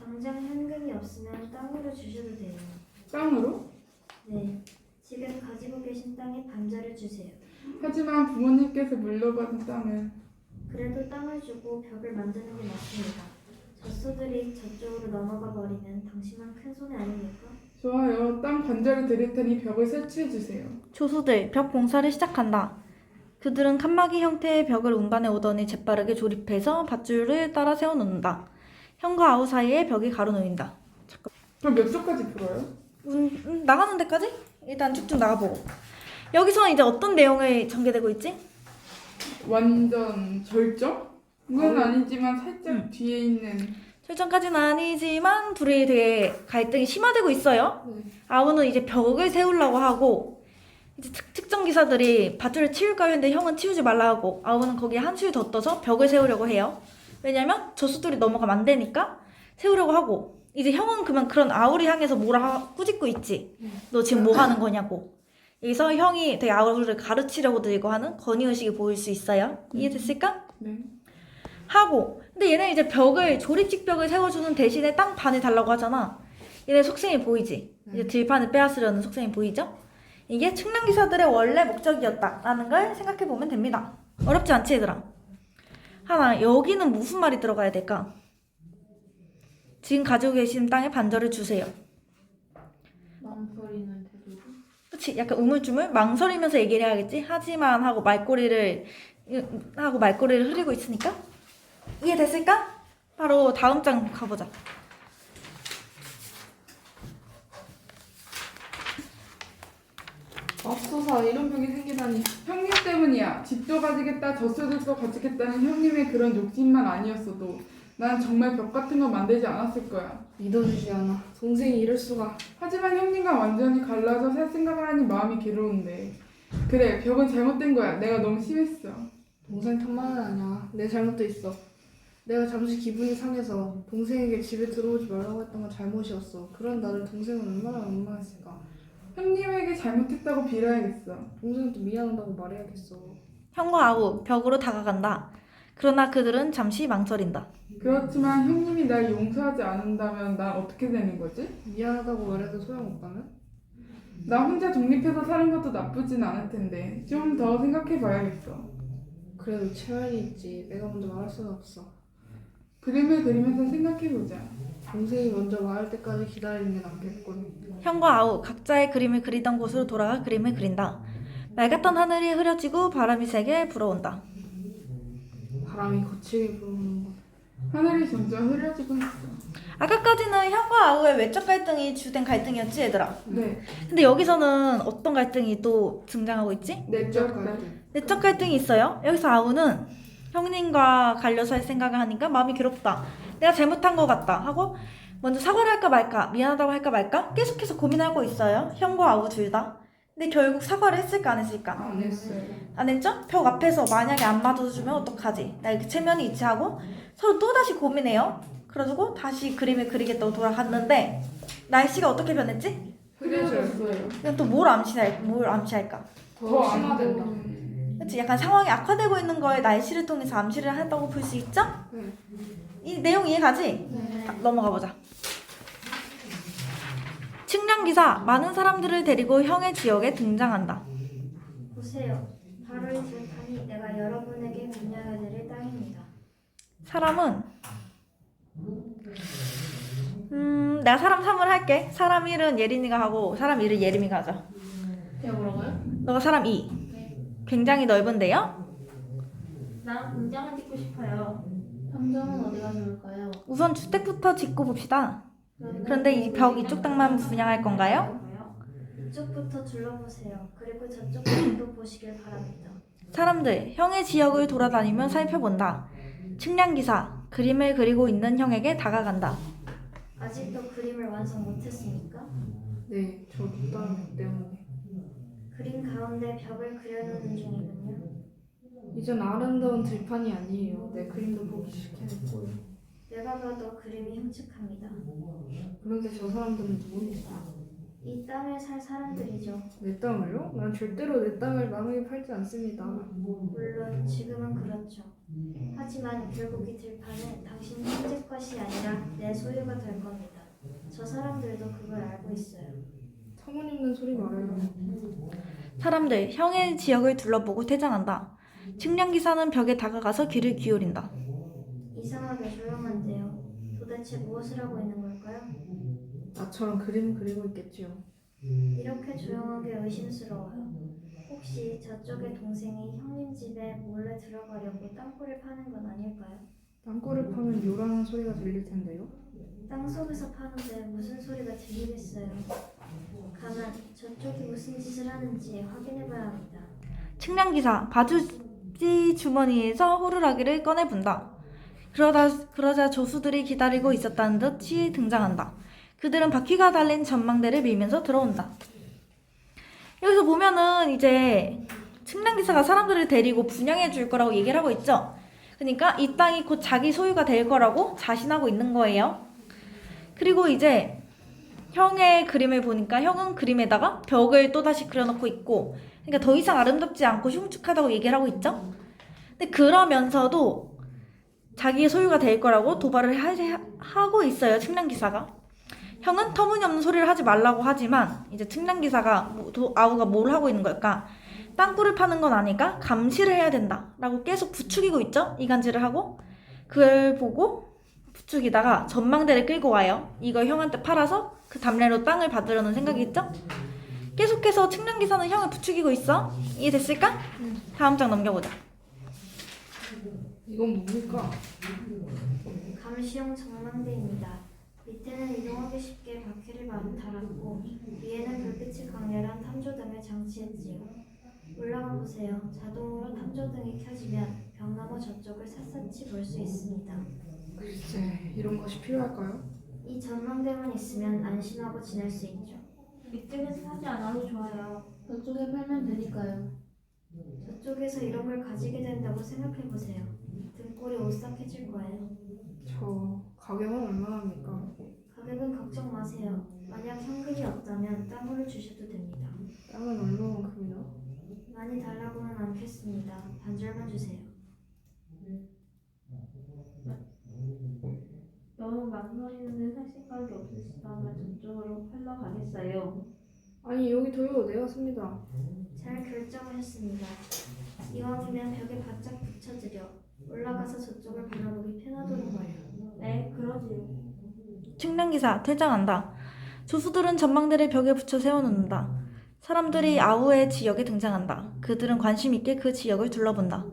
당장 현금이 없으면 땅으로 주셔도 돼요. 땅으로? 네, 지금 가지고 계신 땅의 반절을 주세요. 하지만 부모님께서 물려받은 땅은 그래도 땅을 주고 벽을 만드는 게 맞습니다. 젖소들이 저쪽으로 넘어가 버리면 당신만 큰 손해 아닙니까? 좋아요. 땅 반절을 드릴 테니 벽을 설치해 주세요. 조수들 벽 공사를 시작한다. 그들은 칸막이 형태의 벽을 운반해 오더니 재빠르게 조립해서 밧줄을 따라 세워놓는다. 형과 아우 사이에 벽이 가로놓인다. 그럼 몇 초까지 풀어요? 나가는 데까지? 일단 쭉쭉 나가보고. 여기서 이제 어떤 내용이 전개되고 있지? 완전 절정? 그건 아니지만 살짝 뒤에 있는 설정까지는 아니지만 둘이 되게 갈등이 심화되고 있어요. 네. 아우는 이제 벽을 세우려고 하고 이제 특정 기사들이 밧줄을 치울까 했는데 형은 치우지 말라 하고 아우는 거기에 한술 더 떠서 벽을 세우려고 해요. 왜냐면 저수들이 넘어가면 안 되니까 세우려고 하고 이제 형은 그런 아우를 향해서 뭐라 꾸짖고 있지. 너 지금 뭐 하는 거냐고. 여기서 형이 되게 아우를 가르치려고 들고 하는 건의의식이 보일 수 있어요. 이해됐을까? 네. 하고 근데 얘네 이제 벽을 조립식 벽을 세워주는 대신에 땅 반을 달라고 하잖아. 얘네 속셈이 보이지? 이제 들판을 빼앗으려는 속셈이 보이죠? 이게 측량기사들의 원래 목적이었다라는 걸 생각해 보면 됩니다. 어렵지 않지 얘들아? 하나 여기는 무슨 말이 들어가야 될까? 지금 가지고 계신 땅의 반절을 주세요. 망설이는 태도. 그치? 약간 우물쭈물 망설이면서 얘기를 해야겠지? 하지만 하고 말꼬리를 흐리고 있으니까 이해됐을까? 바로 다음 장 가보자. 맙소사 이런 벽이 생기다니. 형님 때문이야. 집도 가지겠다, 젖소들도 가지겠다는 형님의 그런 욕심만 아니었어도 난 정말 벽 같은 거 만들지 않았을 거야. 믿어주지 않아. 동생이 이럴 수가. 하지만 형님과 완전히 갈라져 살 생각을 하니 마음이 괴로운데 그래, 벽은 잘못된 거야. 내가 너무 심했어. 동생 탓만은 아니야. 내 잘못도 있어. 내가 잠시 기분이 상해서 동생에게 집에 들어오지 말라고 했던 건 잘못이었어. 그런 나를 동생은 얼마나 원망했을까. 형님에게 잘못했다고 빌어야겠어. 동생도 미안하다고 말해야겠어. 형과 아우 벽으로 다가간다. 그러나 그들은 잠시 망설인다. 그렇지만 형님이 날 용서하지 않는다면 난 어떻게 되는 거지? 미안하다고 말해도 소용없다면? 나 혼자 독립해서 사는 것도 나쁘진 않을 텐데 좀 더 생각해 봐야겠어. 그래도 체면이 있지. 내가 먼저 말할 수는 없어. 그림을 그리면서 생각해 보자. 동생이 먼저 말할 때까지 기다리는 게 낫겠군. 형과 아우 각자의 그림을 그리던 곳으로 돌아가 그림을 그린다. 맑았던 하늘이 흐려지고 바람이 세게 불어온다. 바람이 거칠게 불어오는군. 하늘이 점점 흐려지고 있어. 아까까지는 형과 아우의 외적 갈등이 주된 갈등이었지 얘들아. 네, 근데 여기서는 어떤 갈등이 또 등장하고 있지? 내적 갈등. 갈등. 내적 갈등이 있어요. 여기서 아우는 형님과 갈려서 할 생각을 하니까 마음이 괴롭다. 내가 잘못한 것 같다 하고 먼저 사과를 할까 말까 미안하다고 할까 말까 계속해서 고민하고 있어요. 형과 아우 둘 다. 근데 결국 사과를 했을까 안 했을까? 안 했어요. 안 했죠? 벽 앞에서 만약에 안 맞아주면 어떡하지? 나 이렇게 체면이 이치하고 서로 또다시 고민해요. 그래가지고 다시 그림을 그리겠다고 돌아갔는데 날씨가 어떻게 변했지? 흐려졌어요. 이건 또 뭘 암시할까? 더 심화된다. 그치? 약간 상황이 악화되고 있는 거에 날씨를 통해서 암시를 한다고 볼 수 있죠? 네. 이 내용 이해가지? 네. 넘어가 보자. 측량기사 많은 사람들을 데리고 형의 지역에 등장한다. 보세요. 바로 이 들판이 내가 여러분에게 분양해드릴 땅입니다. 사람은 내가 사람 3을 할게. 사람 1은 예린이가 하고 사람 2를 예림이가 하자. 제가 뭐라고요? 너가 사람 2. 굉장히 넓은데요? 난 공장을 짓고 싶어요. 평점은 어디가 좋을까요? 우선 주택부터 짓고 봅시다. 그런데 이 벽 이쪽 땅만 분양할 건가요? 이쪽부터 둘러보세요. 그리고 저쪽도 보시길 바랍니다. 사람들, 형의 지역을 돌아다니며 살펴본다. 측량기사, 그림을 그리고 있는 형에게 다가간다. 아직도 그림을 완성 못했습니까? 네, 저 뒷담 때문에. 그림 가운데 벽을 그려놓는 중이군요. 이젠 아름다운 들판이 아니에요. 내 그림도 보기 싫겠고요. 내가 봐도 그림이 흉측합니다. 그런데 저 사람들은 누굽니까? 이 땅을 살 사람들이죠. 내 땅을요? 난 절대로 내 땅을 남에게 팔지 않습니다. 물론 지금은 그렇죠. 하지만 결국 이 들판은 당신 형제 것이 아니라 내 소유가 될 겁니다. 저 사람들도 그걸 알고 있어요. 터무니없는 소리 말아요. 사람들, 형의 지역을 둘러보고 퇴장한다. 측량기사는 벽에 다가가서 귀를 기울인다. 이상하게 조용한데요. 도대체 무엇을 하고 있는 걸까요? 나처럼 그림 그리고 있겠지요. 이렇게 조용하게 의심스러워요. 혹시 저쪽의 동생이 형님 집에 몰래 들어가려고 땅굴을 파는 건 아닐까요? 땅굴을 파면 요란한 소리가 들릴 텐데요. 땅 속에서 파는데 무슨 소리가 들리겠어요. 가만 저쪽이 무슨 짓을 하는지 확인해봐야 합니다. 측량기사, 바주지 주머니에서 호루라기를 꺼내본다. 그러자 조수들이 기다리고 있었다는 듯이 등장한다. 그들은 바퀴가 달린 전망대를 밀면서 들어온다. 여기서 보면은 이제 측량기사가 사람들을 데리고 분양해 줄 거라고 얘기를 하고 있죠. 그러니까 이 땅이 곧 자기 소유가 될 거라고 자신하고 있는 거예요. 그리고 이제 형의 그림을 보니까 형은 그림에다가 벽을 또다시 그려놓고 있고, 그러니까 더 이상 아름답지 않고 흉측하다고 얘기를 하고 있죠. 근데 그러면서도 자기의 소유가 될 거라고 도발을 하고 있어요, 측량기사가. 형은 터무니없는 소리를 하지 말라고 하지만 이제 측량기사가 아우가 뭘 하고 있는 걸까? 땅굴을 파는 건 아니까 감시를 해야 된다 라고 계속 부추기고 있죠. 이간질을 하고 그걸 보고 부추기다가 전망대를 끌고 와요. 이걸 형한테 팔아서 그 담례로 땅을 받으려는 생각이겠죠. 계속해서 측량기사는 형을 부추기고 있어. 이해됐을까? 다음 장 넘겨보자. 이건 뭡니까? 감시용 전망대입니다. 밑에는 이동하기 쉽게 바퀴를 달았고 위에는 불빛이 강렬한 탐조등을 장치했지요. 올라가 보세요. 자동으로 탐조등이 켜지면 벽 너머 저쪽을 샅샅이 볼 수 있습니다. 글쎄, 이런 것이 필요할까요? 이 전망대만 있으면 안심하고 지낼 수 있죠. 이쪽에서 사지 않아도 좋아요. 저쪽에 팔면 되니까요. 저쪽에서 이런 걸 가지게 된다고 생각해 보세요. 등골이 오싹해질 거예요. 저 가격은 얼마나 합니까? 가격은 걱정 마세요. 만약 현금이 없다면 땅으로 주셔도 됩니다. 땅은 얼마만큼이나? 많이 달라고는 않겠습니다. 반절만 주세요. 너무 망설이는데 살 생각이 없으시다면 저쪽으로 팔러 가겠어요. 아니 여기도요. 내가 씁니다. 잘 결정하셨습니다. 이왕이면 벽에 바짝 붙여드려 올라가서 저쪽을 바라보기 편하도록 말이요. 네, 그러지요. 측량기사 퇴장한다. 조수들은 전망대를 벽에 붙여 세워놓는다. 사람들이 아우의 지역에 등장한다. 그들은 관심 있게 그 지역을 둘러본다.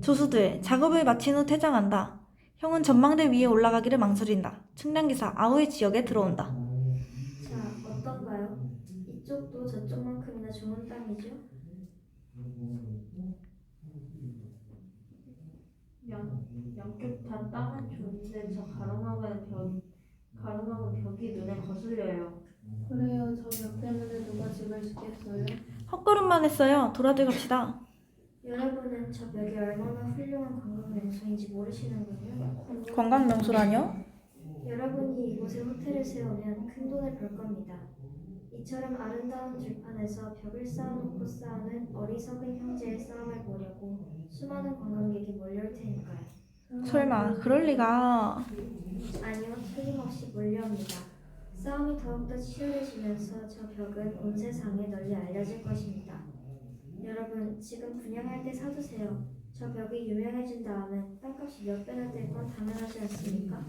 조수들 작업을 마친 후 퇴장한다. 형은 전망대 위에 올라가기를 망설인다. 측량기사 아우의 지역에 들어온다. 자, 어떤가요? 이쪽도 저쪽만큼이나 좋은 땅이죠? 양쪽 다 땅은 좋은데 저 가로막은 벽이 눈에 거슬려요. 그래요. 저 벽 때문에 누가 집을 짓겠어요? 헛걸음만 했어요. 돌아들 갑시다. 여러분은 저 벽이 얼마나 훌륭한 관광 명소인지 모르시는군요. 관광 명소라뇨? 여러분이 이곳에 호텔을 세우면 큰 돈을 벌 겁니다. 이처럼 아름다운 들판에서 벽을 쌓아놓고 싸우는 어리석은 형제의 싸움을 보려고 수많은 관광객이 몰려올 테니까요. 설마 그럴 리가. 아니요, 틀림없이 몰려옵니다. 싸움이 더욱더 치열해지면서 저 벽은 온 세상에 널리 알려질 것입니다. 여러분, 지금 분양할 때 사두세요. 저 벽이 유명해진 다음엔 땅값이 몇 배나 될 건 당연하지 않습니까?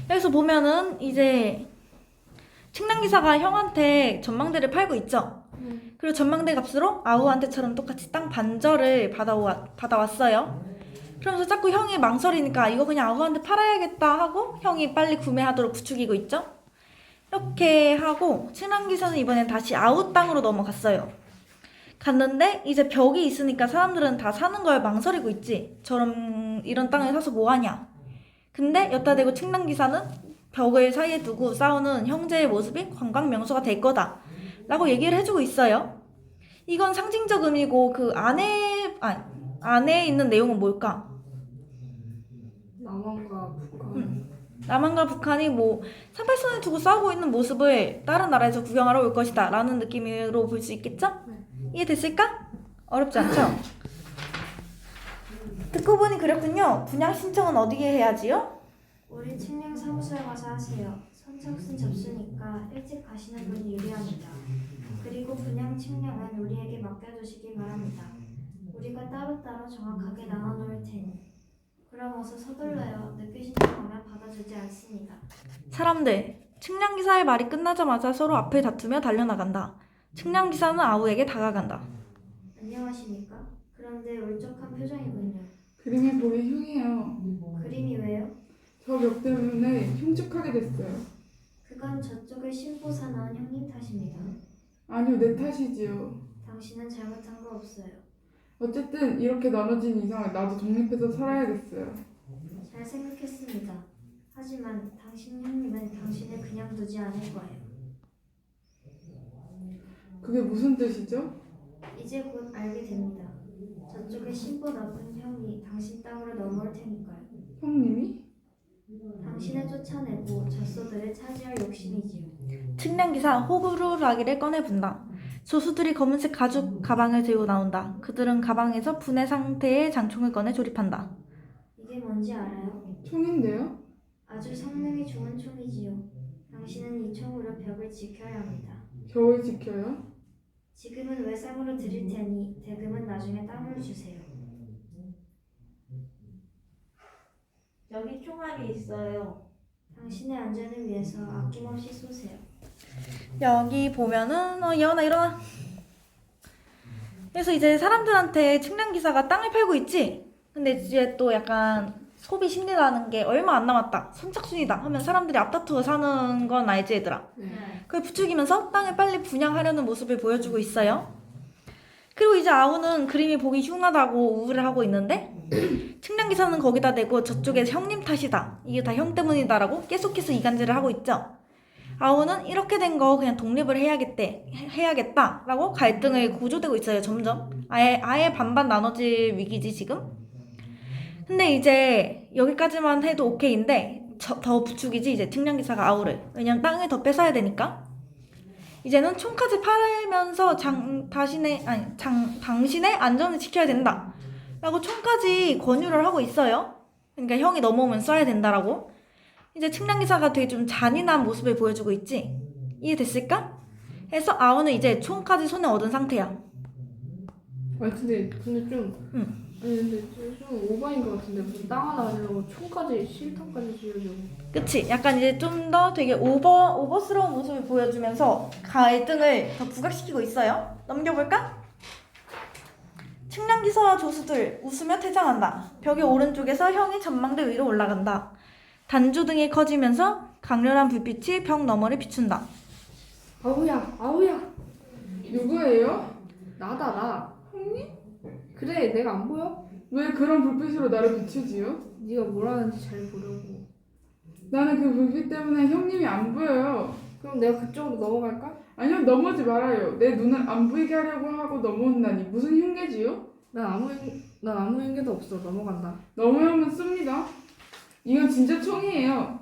여기서 보면은 이제 측량기사가 형한테 전망대를 팔고 있죠. 그리고 전망대 값으로 아우한테처럼 똑같이 땅 반절을 받아왔어요. 그러면서 자꾸 형이 망설이니까 이거 그냥 아우한테 팔아야겠다 하고 형이 빨리 구매하도록 부추기고 있죠. 이렇게 하고 측량기사는 이번엔 다시 아우 땅으로 넘어갔어요. 갔는데 이제 벽이 있으니까 사람들은 다 사는 걸 망설이고 있지. 이런 땅을 사서 뭐하냐. 근데 여기다 대고 측량기사는 벽을 사이에 두고 싸우는 형제의 모습이 관광 명소가 될 거다 라고 얘기를 해주고 있어요. 이건 상징적 의미고 그 안에 있는 내용은 뭘까? 남한과 북한. 남한과 북한이 뭐 38선을 두고 싸우고 있는 모습을 다른 나라에서 구경하러 올 것이다 라는 느낌으로 볼 수 있겠죠? 이해됐을까? 어렵지 않죠? 듣고 보니 그렇군요. 분양 신청은 어디에 해야지요? 우리 측량 사무소에 가서 하세요. 선착순 접수니까 일찍 가시는 분이 유리합니다. 그리고 분양 측량은 우리에게 맡겨두시기 바랍니다. 우리가 따로따로 정확하게 나눠놓을 테니. 그럼 어서 서둘러요. 늦게 신청하면 받아주지 않습니다. 사람들, 측량기사의 말이 끝나자마자 서로 앞을 다투며 달려나간다. 측량기사는 아우에게 다가간다. 안녕하십니까? 그런데 울적한 표정이군요. 그림이 보기 흉해요. 그림이 왜요? 저 벽 때문에 흉측하게 됐어요. 그건 저쪽에 신보사 나온 형님 탓입니다. 아니요, 내 탓이지요. 당신은 잘못한 거 없어요. 어쨌든 이렇게 나눠진 이상 나도 독립해서 살아야겠어요. 잘 생각했습니다. 하지만 당신 형님은 당신을 그냥 두지 않을 거예요. 그게 무슨 뜻이죠? 이제 곧 알게 됩니다. 저쪽에 신보 나쁜 형이 당신 땅으로 넘어올 테니까요. 형님이? 당신을 쫓아내고 젖소들을 차지할 욕심이지요. 측량기사 호구루라기를 꺼내분다. 조수들이 검은색 가죽 가방을 들고 나온다. 그들은 가방에서 분해 상태의 장총을 꺼내 조립한다. 이게 뭔지 알아요? 총인데요? 아주 성능이 좋은 총이지요. 당신은 이 총으로 벽을 지켜야 합니다. 벽을 지켜요? 지금은 외상으로 드릴 테니 대금은 나중에 땅을 주세요. 여기 총알이 있어요. 당신의 안전을 위해서 아낌없이 쏘세요. 여기 보면은 예원아 일어나. 그래서 이제 사람들한테 측량기사가 땅을 팔고 있지. 근데 이제 또 약간 소비 심리라는 게 얼마 안 남았다. 선착순이다 하면 사람들이 앞다투어 사는 건 알지 얘들아. 네. 그걸 부추기면서 땅을 빨리 분양하려는 모습을 보여주고 있어요. 그리고 이제 아우는 그림이 보기 흉하다고 우울을 하고 있는데 측량기사는 거기다 대고 저쪽에 형님 탓이다. 이게 다 형 때문이다라고 계속해서 이간질을 하고 있죠. 아우는 이렇게 된 거 그냥 독립을 해야겠다라고 갈등을 고조되고 있어요. 점점 아예 반반 나눠질 위기지 지금. 근데 이제 여기까지만 해도 오케이인데 더 부추기지 이제 측량기사가 아우를. 왜냐면 땅을 더 뺏어야 되니까. 이제는 총까지 팔면서 당신의 안전을 지켜야 된다 라고 총까지 권유를 하고 있어요. 그러니까 형이 넘어오면 쏴야 된다라고. 이제 측량기사가 되게 좀 잔인한 모습을 보여주고 있지. 이해됐을까? 해서 아우는 이제 총까지 손에 얻은 상태야. 아니 근데 좀 아니 근데 좀 오버인 것 같은데 무슨 땅 하나 가지려고 총까지 실탄까지 지으려고. 그치? 약간 이제 좀 더 되게 오버스러운 모습을 보여주면서 갈등을 더 부각시키고 있어요. 넘겨볼까? 측량기사와 조수들 웃으며 퇴장한다. 벽의 오른쪽에서 형이 전망대 위로 올라간다. 단조등이 커지면서 강렬한 불빛이 벽 너머를 비춘다. 아우야 누구예요? 나다 나. 형님? 그래 내가 안 보여? 왜 그런 불빛으로 나를 비추지요? 네가 뭘 하는지 잘 보려고. 나는 그 불빛 때문에 형님이 안 보여요. 그럼 내가 그쪽으로 넘어갈까? 아니요, 넘어지 말아요. 내 눈을 안 보이게 하려고 하고 넘어온다니 무슨 흉계지요? 난 아무 행계도 없어. 넘어간다. 넘어오면 씁니다. 이건 진짜 총이에요.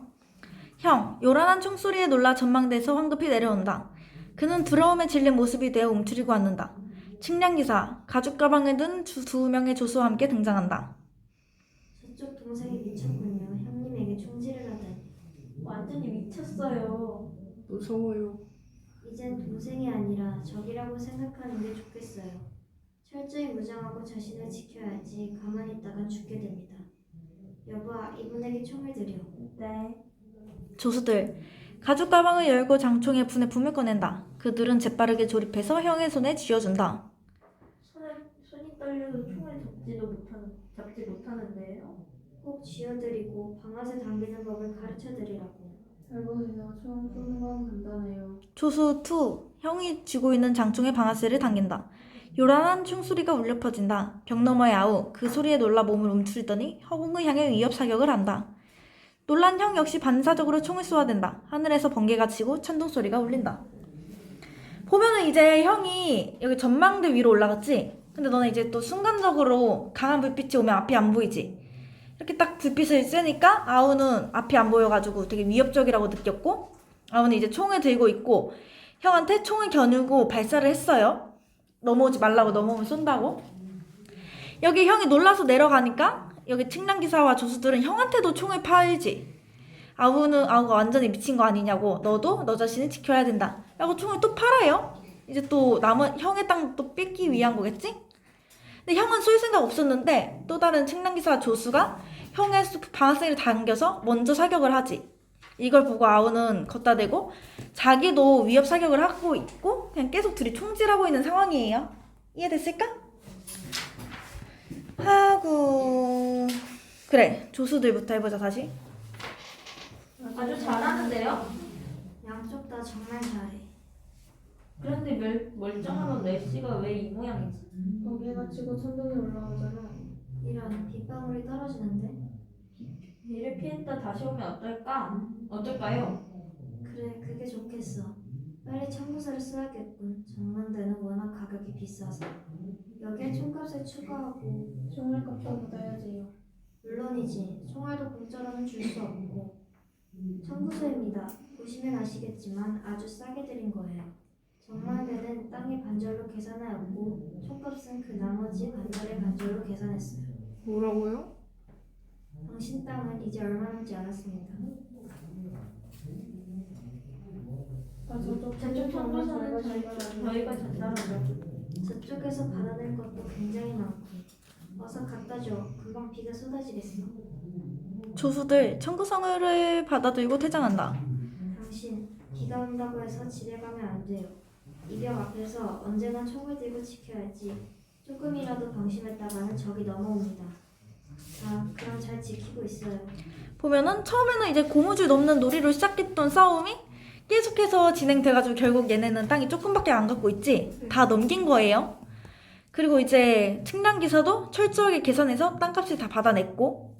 형, 요란한 총소리에 놀라 전망대에서 황급히 내려온다. 그는 두려움에 질린 모습이 되어 움츠리고 앉는다. 측량기사, 가죽 가방을 든 두 명의 조수와 함께 등장한다. 저쪽 동생이 미쳤군요. 형님에게 총질을 하다니. 완전히 미쳤어요. 무서워요. 이젠 동생이 아니라 적이라고 생각하는 게 좋겠어요. 철저히 무장하고 자신을 지켜야지 가만히 있다간 죽게 됩니다. 여보아, 이분에게 총을 드려. 네. 조수들, 가죽 가방을 열고 장총에 분에 품을 꺼낸다. 그들은 재빠르게 조립해서 형의 손에 쥐어준다. 손이 떨려도 총을 잡지 못하는데요. 꼭 쥐어드리고 방아쇠 당기는 법을 가르쳐드리라고. 잘 보세요. 총 쏘는 건 간단해요. 조수 2, 형이 쥐고 있는 장총에 방아쇠를 당긴다. 요란한 총소리가 울려 퍼진다. 벽 너머의 아우, 그 소리에 놀라 몸을 움츠리더니 형을 향해 위협 사격을 한다. 놀란 형 역시 반사적으로 총을 쏘아댄다. 하늘에서 번개가 치고 천둥 소리가 울린다. 보면은 이제 형이 여기 전망대 위로 올라갔지? 근데 너는 이제 또 순간적으로 강한 불빛이 오면 앞이 안 보이지? 이렇게 딱 불빛을 쐬니까 아우는 앞이 안 보여가지고 되게 위협적이라고 느꼈고, 아우는 이제 총을 들고 있고 형한테 총을 겨누고 발사를 했어요. 넘어오지 말라고, 넘어오면 쏜다고. 여기 형이 놀라서 내려가니까 여기 측량기사와 조수들은 형한테도 총을 팔지. 아우가 완전히 미친 거 아니냐고, 너도 너 자신을 지켜야 된다 라고 총을 또 팔아요. 이제 또 남은 형의 땅 또 뺏기 위한 거겠지? 근데 형은 쏠 생각 없었는데 또 다른 측량기사 조수가 형의 방아쇠를 당겨서 먼저 사격을 하지. 이걸 보고 아우는 걷다 대고 자기도 위협 사격을 하고 있고 그냥 계속 둘이 총질하고 있는 상황이에요. 이해됐을까? 하고 그래, 조수들부터 해보자. 다시. 아주 잘하는데요? 양쪽 다 정말 잘해. 그런데 멀쩡하던 내씨가 왜 이 모양이지? 번개가 치고 천둥이 올라오잖아. 이런 빗방울이 떨어지는데? 비를 피했다 다시 오면 어떨까요? 그래, 그게 좋겠어. 빨리 청구서를 써야겠군. 전망대는 워낙 가격이 비싸서. 여기에 총값을 추가하고. 총알 값도 받아야지요. 물론이지. 총알도 공짜로는 줄 수 없고. 청구서입니다. 보시면 아시겠지만 아주 싸게 드린 거예요. 전망대는 땅의 반절로 계산하였고 총값은 그 나머지 반절의 반절로 계산했어요. 뭐라고요? 당신 땅은 이제 얼마 남지 않았습니다. 저쪽 저쪽 청구서는 저희가 전달하죠. 저쪽에서 받아낼 것도 굉장히 많고. 어서 갖다 줘. 금방 비가 쏟아지겠어. 조수들 청구서를 받아들고 퇴장한다. 당신, 비가 온다고 해서 집에 가면 안 돼요. 이 벽 앞에서 언제나 총을 들고 지켜야지. 조금이라도 방심했다가는 적이 넘어옵니다. 자, 그럼 잘 지키고 있어요. 보면은 처음에는 이제 고무줄 넘는 놀이로 시작했던 싸움이 계속해서 진행돼가지고 결국 얘네는 땅이 조금밖에 안 갖고 있지? 다 넘긴 거예요. 그리고 이제 측량기사도 철저하게 계산해서 땅값을 다 받아냈고,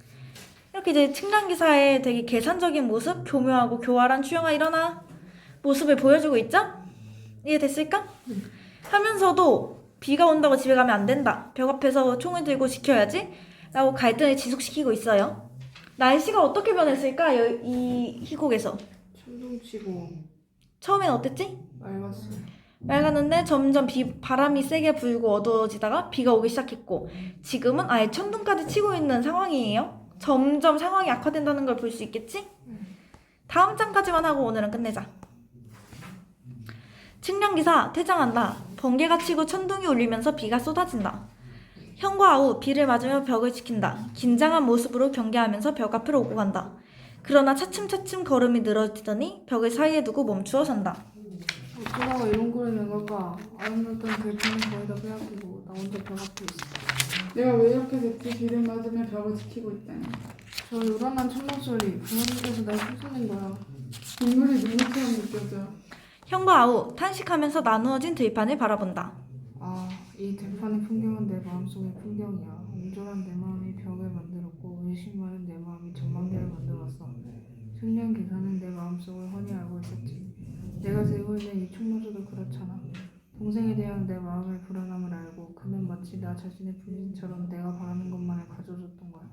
이렇게 이제 측량기사의 되게 계산적인 모습, 교묘하고 교활한 추영아 일어나 모습을 보여주고 있죠? 이해됐을까? 하면서도 비가 온다고 집에 가면 안 된다, 벽 앞에서 총을 들고 지켜야지 라고 갈등을 지속시키고 있어요. 날씨가 어떻게 변했을까? 이 희곡에서 천둥 치고 처음엔 어땠지? 맑았어요. 맑았는데 점점 바람이 세게 불고 어두워지다가 비가 오기 시작했고, 지금은 아예 천둥까지 치고 있는 상황이에요. 점점 상황이 악화된다는 걸 볼 수 있겠지? 다음 장까지만 하고 오늘은 끝내자. 측량기사 퇴장한다. 번개가 치고 천둥이 울리면서 비가 쏟아진다. 형과 아우 비를 맞으며 벽을 지킨다. 긴장한 모습으로 경계하면서 벽 앞으로 오고 간다. 그러나 차츰차츰 걸음이 늘어지더니 벽을 사이에 두고 멈추어 선다. 어쩌다가 이런 꼴이 낸 걸까? 아름답던 글씨는 거의 다 빼앗기고 나 혼자 벽 앞에 있어. 내가 왜 이렇게 됐지? 비를 맞으며 벽을 지키고 있다니. 저 요란한 천둥 소리, 부모님께서 날 쫓아낸 거야. 눈물이 눈물처럼 느껴져. 형과 아우 탄식하면서 나누어진 들판을 바라본다. 아, 이 들판의 풍경은 내 마음속의 풍경이야. 온전한 내 마음이 벽을 만들었고 의심 많은 내 마음이 전망대를 만들었어. 측량 기사는 내 마음속을 훤히 알고 있었지. 내가 들고 있는 이 총마저도 그렇잖아. 동생에 대한 내 마음의 불안함을 알고 그는 마치 나 자신의 분신처럼 내가 바라는 것만을 가져줬던 거야.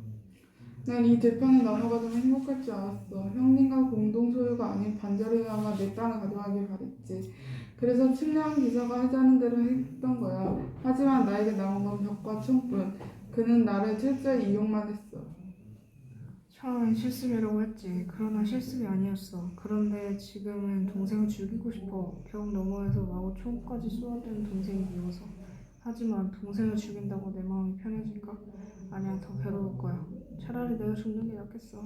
난 이 들판을 나눠가지고 행복할 줄 알았어. 형님과 공동 소유가 아닌 반절이나마 내 땅을 가져가길 바랬지. 그래서 측량 기사가 하자는 대로 했던 거야. 하지만 나에게 남은 건 벽과 총뿐. 그는 나를 철저히 이용만 했어. 처음엔 실습이라고 했지. 그러나 실습이 아니었어. 그런데 지금은 동생을 죽이고 싶어. 벽 너머에서 마구 총까지 쏘아대는 동생이 미워서. 하지만 동생을 죽인다고 내 마음이 편해질까? 아니야, 더 괴로울 거야. 차라리 내가 죽는 게 낫겠어.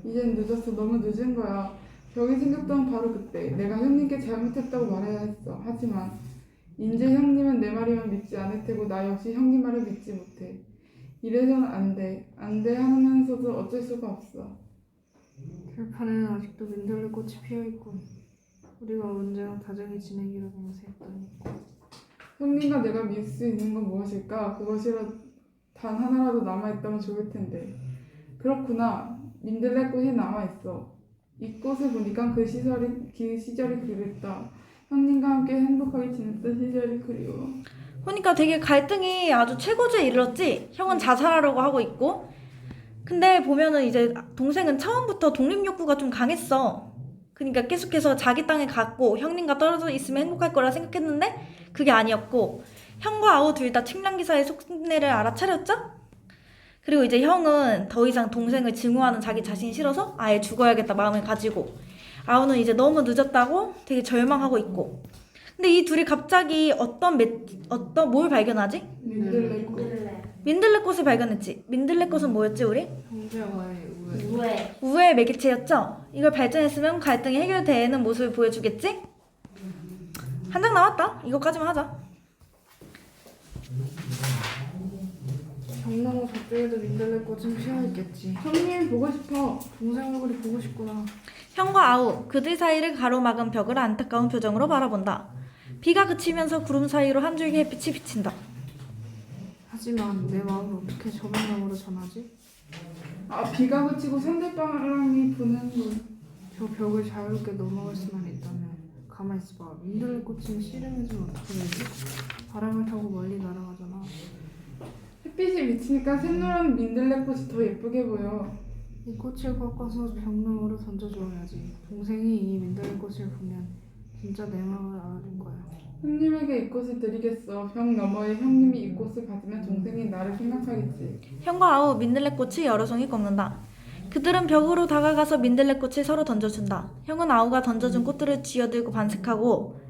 이젠 늦었어. 너무 늦은 거야. 벽이 생겼던 바로 그때 내가 형님께 잘못했다고 말해야 했어. 하지만 이제 형님은 내 말이면 믿지 않을 테고 나 역시 형님 말을 믿지 못해. 이래선 안 돼. 안 돼 하면서도 어쩔 수가 없어. 들판에는 아직도 민들레 꽃이 피어있군. 우리가 언제나 다정히 지내기로 맹세했더니. 형님과 내가 믿을 수 있는 건 무엇일까? 그것이라 단 하나라도 남아있다면 좋을 텐데. 그렇구나. 민들레 꽃이 남아있어. 이 꽃을 보니까 그 시절이 그립다. 형님과 함께 행복하게 지냈던 시절이 그리워. 보니까 되게 갈등이 아주 최고조에 이르렀지? 형은 자살하려고 하고 있고. 근데 보면은 이제 동생은 처음부터 독립욕구가 좀 강했어. 그러니까 계속해서 자기 땅에 갔고 형님과 떨어져 있으면 행복할 거라 생각했는데 그게 아니었고, 형과 아우 둘 다 측량기사의 속내를 알아차렸죠? 그리고 이제 형은 더 이상 동생을 증오하는 자기 자신이 싫어서 아예 죽어야겠다 마음을 가지고, 아우는 이제 너무 늦었다고 되게 절망하고 있고. 근데 이 둘이 갑자기 뭘 발견하지? 민들레 꽃. 민들레. 민들레 꽃을 발견했지. 민들레 꽃은 뭐였지 우리? 형제와의 우애. 우애. 우애의 매개체였죠? 이걸 발전했으면 갈등이 해결되는 모습을 보여주겠지? 한 장 나왔다. 이거까지만 하자. 경나무 저쪽에도 민들레 꽃은 피어있겠지. 형님 보고 싶어. 동생 얼굴이 보고 싶구나. 형과 아우, 그들 사이를 가로막은 벽을 안타까운 표정으로 바라본다. 비가 그치면서 구름 사이로 한 줄기 햇빛이 비친다. 하지만 내 마음을 어떻게 저 방향으로 전하지? 아, 비가 그치고 산들바람이 부는군. 저 벽을 자유롭게 넘어갈 수만 있다면. 가만 있어봐. 민들레 꽃은 씨름해주면 어떻게 되지? 바람을 타고 멀리 날아가잖아. 햇빛이 비치니까 샛노란 민들레 꽃이 더 예쁘게 보여. 이 꽃을 꺾어서 벽 너머로 던져주어야지. 동생이 이 민들레 꽃을 보면 진짜 내 마음을 알아줄 거야. 형님에게 이 꽃을 드리겠어. 벽 너머에 형님이 이 꽃을 받으면 동생이 나를 생각하겠지. 형과 아우, 민들레 꽃이 여러 송이 꺾는다. 그들은 벽으로 다가가서 민들레 꽃을 서로 던져준다. 형은 아우가 던져준 꽃들을 쥐어들고 반색하고,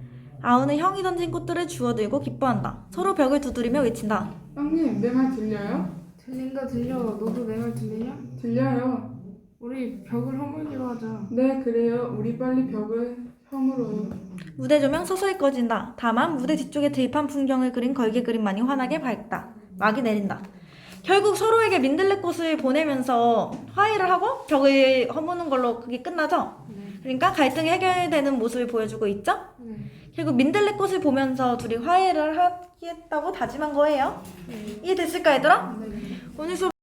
아우는 형이 던진 꽃들을 주워들고 기뻐한다. 서로 벽을 두드리며 외친다. 형님, 내 말 들려요? 들린다 들려. 너도 내 말 들리냐? 들려요. 우리 벽을 허물기로 하자. 네, 그래요. 우리 빨리 벽을 허물어요. 무대 조명 서서히 꺼진다. 다만 무대 뒤쪽에 들판 풍경을 그린 걸개 그림만이 환하게 밝다. 막이 내린다. 결국 서로에게 민들레 꽃을 보내면서 화해를 하고 벽을 허무는 걸로 그게 끝나죠? 네. 그러니까 갈등이 해결되는 모습을 보여주고 있죠? 네. 결국 민들레 꽃을 보면서 둘이 화해를 하겠다고 다짐한 거예요. 이해됐을까 얘들아? 오늘 수업